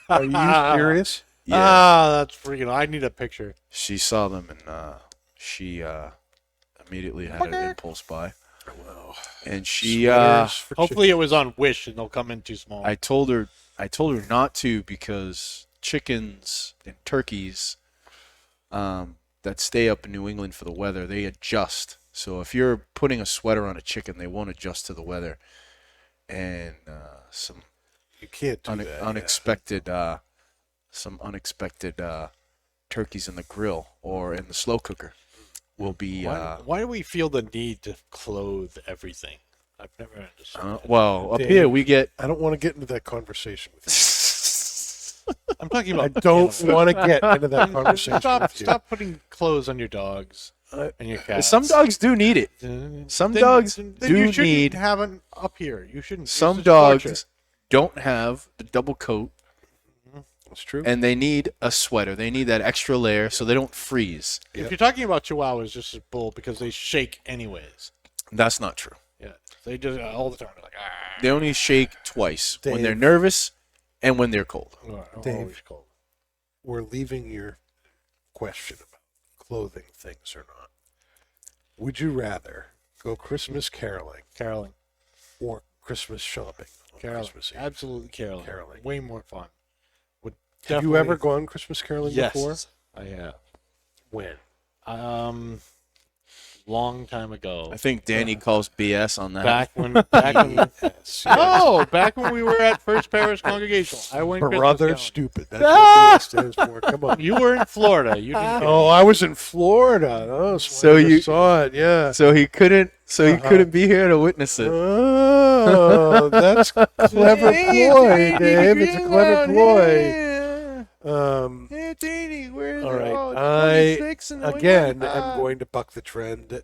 Are you serious? Yeah. Ah, that's freaking. I need a picture. She saw them and she immediately had an impulse buy. Wow. And she Sweaters for Hopefully, it was on Wish and they'll come in too small. I told her not to because chickens and turkeys that stay up in New England for the weather, they adjust. So if you're putting a sweater on a chicken, they won't adjust to the weather. And some You can't do that. unexpected turkeys in the grill or in the slow cooker will be why do we feel the need to clothe everything? I've never understood. that. well, up Dave. here we get I don't want to get into that conversation with I'm talking you. I about. don't want to get into that conversation Stop! with you. Stop putting clothes on your dogs and your cats. some dogs do need it. Some dogs do you shouldn't need- have it up here. You shouldn't. Some This is torture. dogs don't have the double coat That's true. and they need a sweater. They need that extra layer so they don't freeze. If you're talking about Chihuahuas, just as bull because they shake anyways. That's not true. Yeah, they just all the time. They're like, ah. They only shake twice when they're Dave. nervous and when they're cold. Dave. Always cold. We're leaving your question about clothing things or not. Would you rather go Christmas caroling Caroling. or Christmas shopping on Caroling. Christmas Eve? Absolutely caroling. Caroling. Way more fun. Would Have you ever gone Christmas caroling yes, before? I have. When? Um, long time ago. I think Danny calls BS on that. Back when back when we were at First Parish Congregational. I went Brother Christmas stupid. That's what it stands for. Come on. caroling. You were in Florida. You didn't. Oh, I was in Florida. Oh, So I you- saw it. Yeah. So he couldn't be here to witness it. Oh, that's clever ploy, Dave. It's a clever ploy. Hey, Danny, where's All right. I Again, I'm going to buck the trend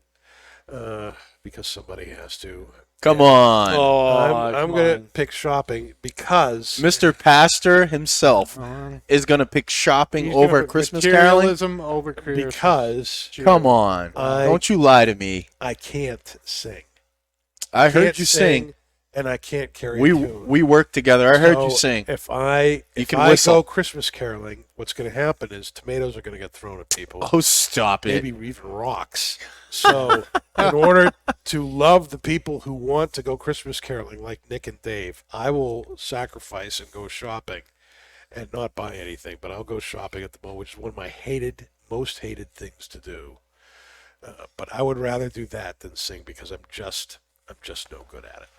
because somebody has to. Come on. I'm going to pick shopping because Mr. Pastor himself is going to pick shopping He's over gonna put Christmas caroling? materialism over career. because Come on. Don't you lie to me. I can't sing. I heard Can't you sing. and I can't carry We a tune. we worked together. I heard you So sing. If I can whistle. go Christmas caroling, what's going to happen is tomatoes are going to get thrown at people. Oh, stop it. Maybe even rocks. So, in order to love the people who want to go Christmas caroling, like Nick and Dave, I will sacrifice and go shopping and not buy anything, but I'll go shopping at the moment, which is one of my most hated things to do. But I would rather do that than sing because I'm just no good at it.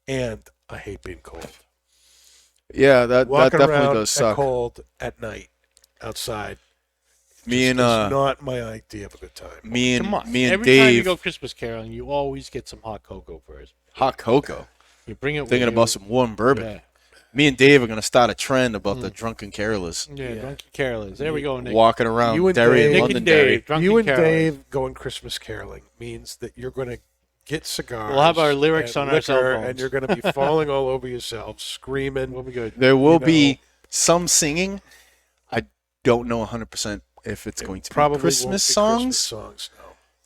And I hate being cold. Yeah, that Walking definitely around does suck. cold at night outside. Me and It's not my idea of a good time. me Come on. and me and Every time you Dave, go Christmas caroling, you always get some hot cocoa first. hot cocoa. You bring it. with Thinking you. about some warm bourbon. Yeah. Me and Dave are gonna start a trend about the drunken carolers Yeah, drunken carolers. There we go, Nick. walking around You and Derry Dave- and Nick and Londonderry. Dave. Drunken You and carolers. Dave going Christmas caroling means that you're going to get cigars. We'll have our lyrics and on our cell liquor, phones. and you're going to be falling all over yourself, screaming. We'll be good. There will You know. be some singing. I don't know 100% if it's going to Probably be Christmas won't be Christmas songs. songs. No.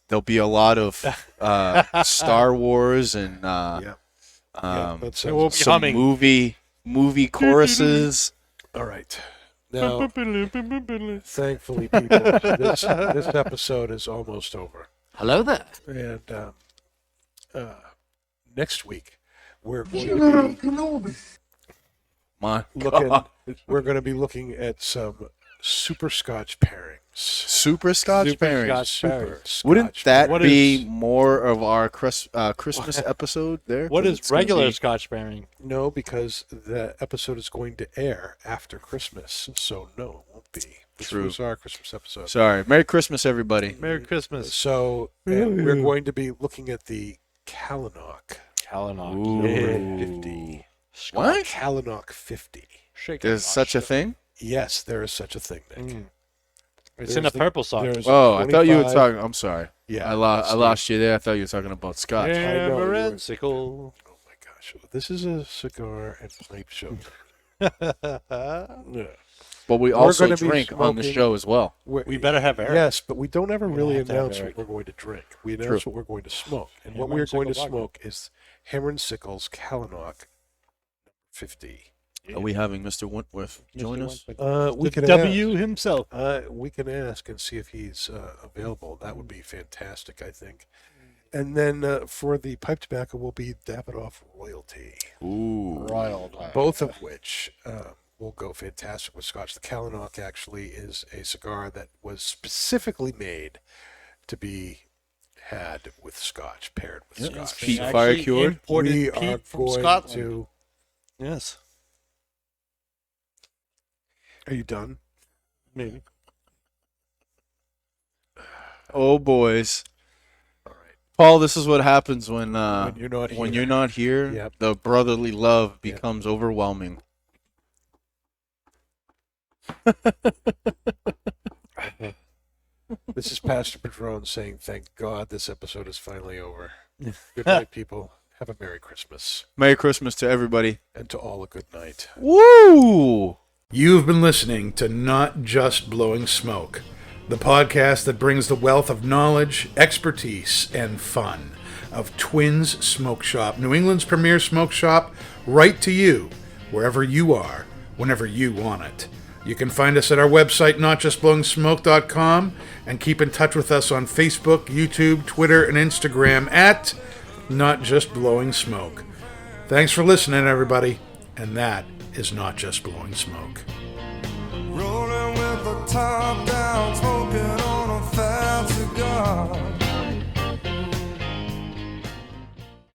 There'll be a lot of Star Wars and Yeah, that sounds will be some humming. movie choruses. all right. Now, thankfully, people, this episode is almost over. Hello there. And next week, we're going to be My looking. We're going to be looking at some super Scotch pairings. Super Scotch Super pairings. Scotch Super pairings. Scotch Wouldn't that What be is- more of our Christmas episode there? What 'Cause is it's gonna regular be- Scotch pairing? No, because the episode is going to air after Christmas, so no, it won't be. This True. was our Christmas episode. Sorry. Merry Christmas, everybody. Merry Christmas. So we're going to be looking at the Kalanock Kalanock. Ooh. 50. What? Kalanock 50. Shake There's such a thing? Yes, there is such a thing, Nick. It's in a purple song. There's Oh, I thought you were 25 talking. I'm sorry. Yeah, I lost you there. I thought you were talking about Scotch. know, you were- Amarensicle. Oh my gosh, this is a cigar and pipe show. Yeah. But we We're also gonna be drink on the smoking- show as well. We better have Eric. Yes, but we don't ever really have to have announce Eric. what we're going to drink. We announce what we're going to smoke. And what we're going to Hammer and Sickle smoke is Hammer and Sickle's Kalanock 50. Are we having Mr. Wentworth join us? We The can W himself. we can ask and see if he's available. That would be fantastic, I think. And then for the pipe tobacco will be Davidoff Royalty, Ooh. Royal. both of which will go fantastic with Scotch. The Kalanock actually is a cigar that was specifically made to be had with Scotch, paired with Yep. Scotch. Peat So fire cured. Imported we peat are from going Scotland. to. Yes. Are you done? Maybe. Oh, boys. All right. Paul, this is what happens when you're not when here. you're not here. Yep. The brotherly love Yep. becomes overwhelming. This is Pastor Padron saying, "Thank God this episode is finally over." Good night, people. Have a Merry Christmas, Merry Christmas to everybody. and to all a good night. Woo! You've been listening to Not Just Blowing Smoke, the podcast that brings the wealth of knowledge, expertise, and fun of Twins Smoke Shop, New England's premier smoke shop, right to you, wherever you are, whenever you want it. You can find us at our website, notjustblowingsmoke.com, and keep in touch with us on Facebook, YouTube, Twitter, and Instagram at Not Just Blowing Smoke. Thanks for listening, everybody, and that is Not Just Blowing Smoke. Rolling with the top down,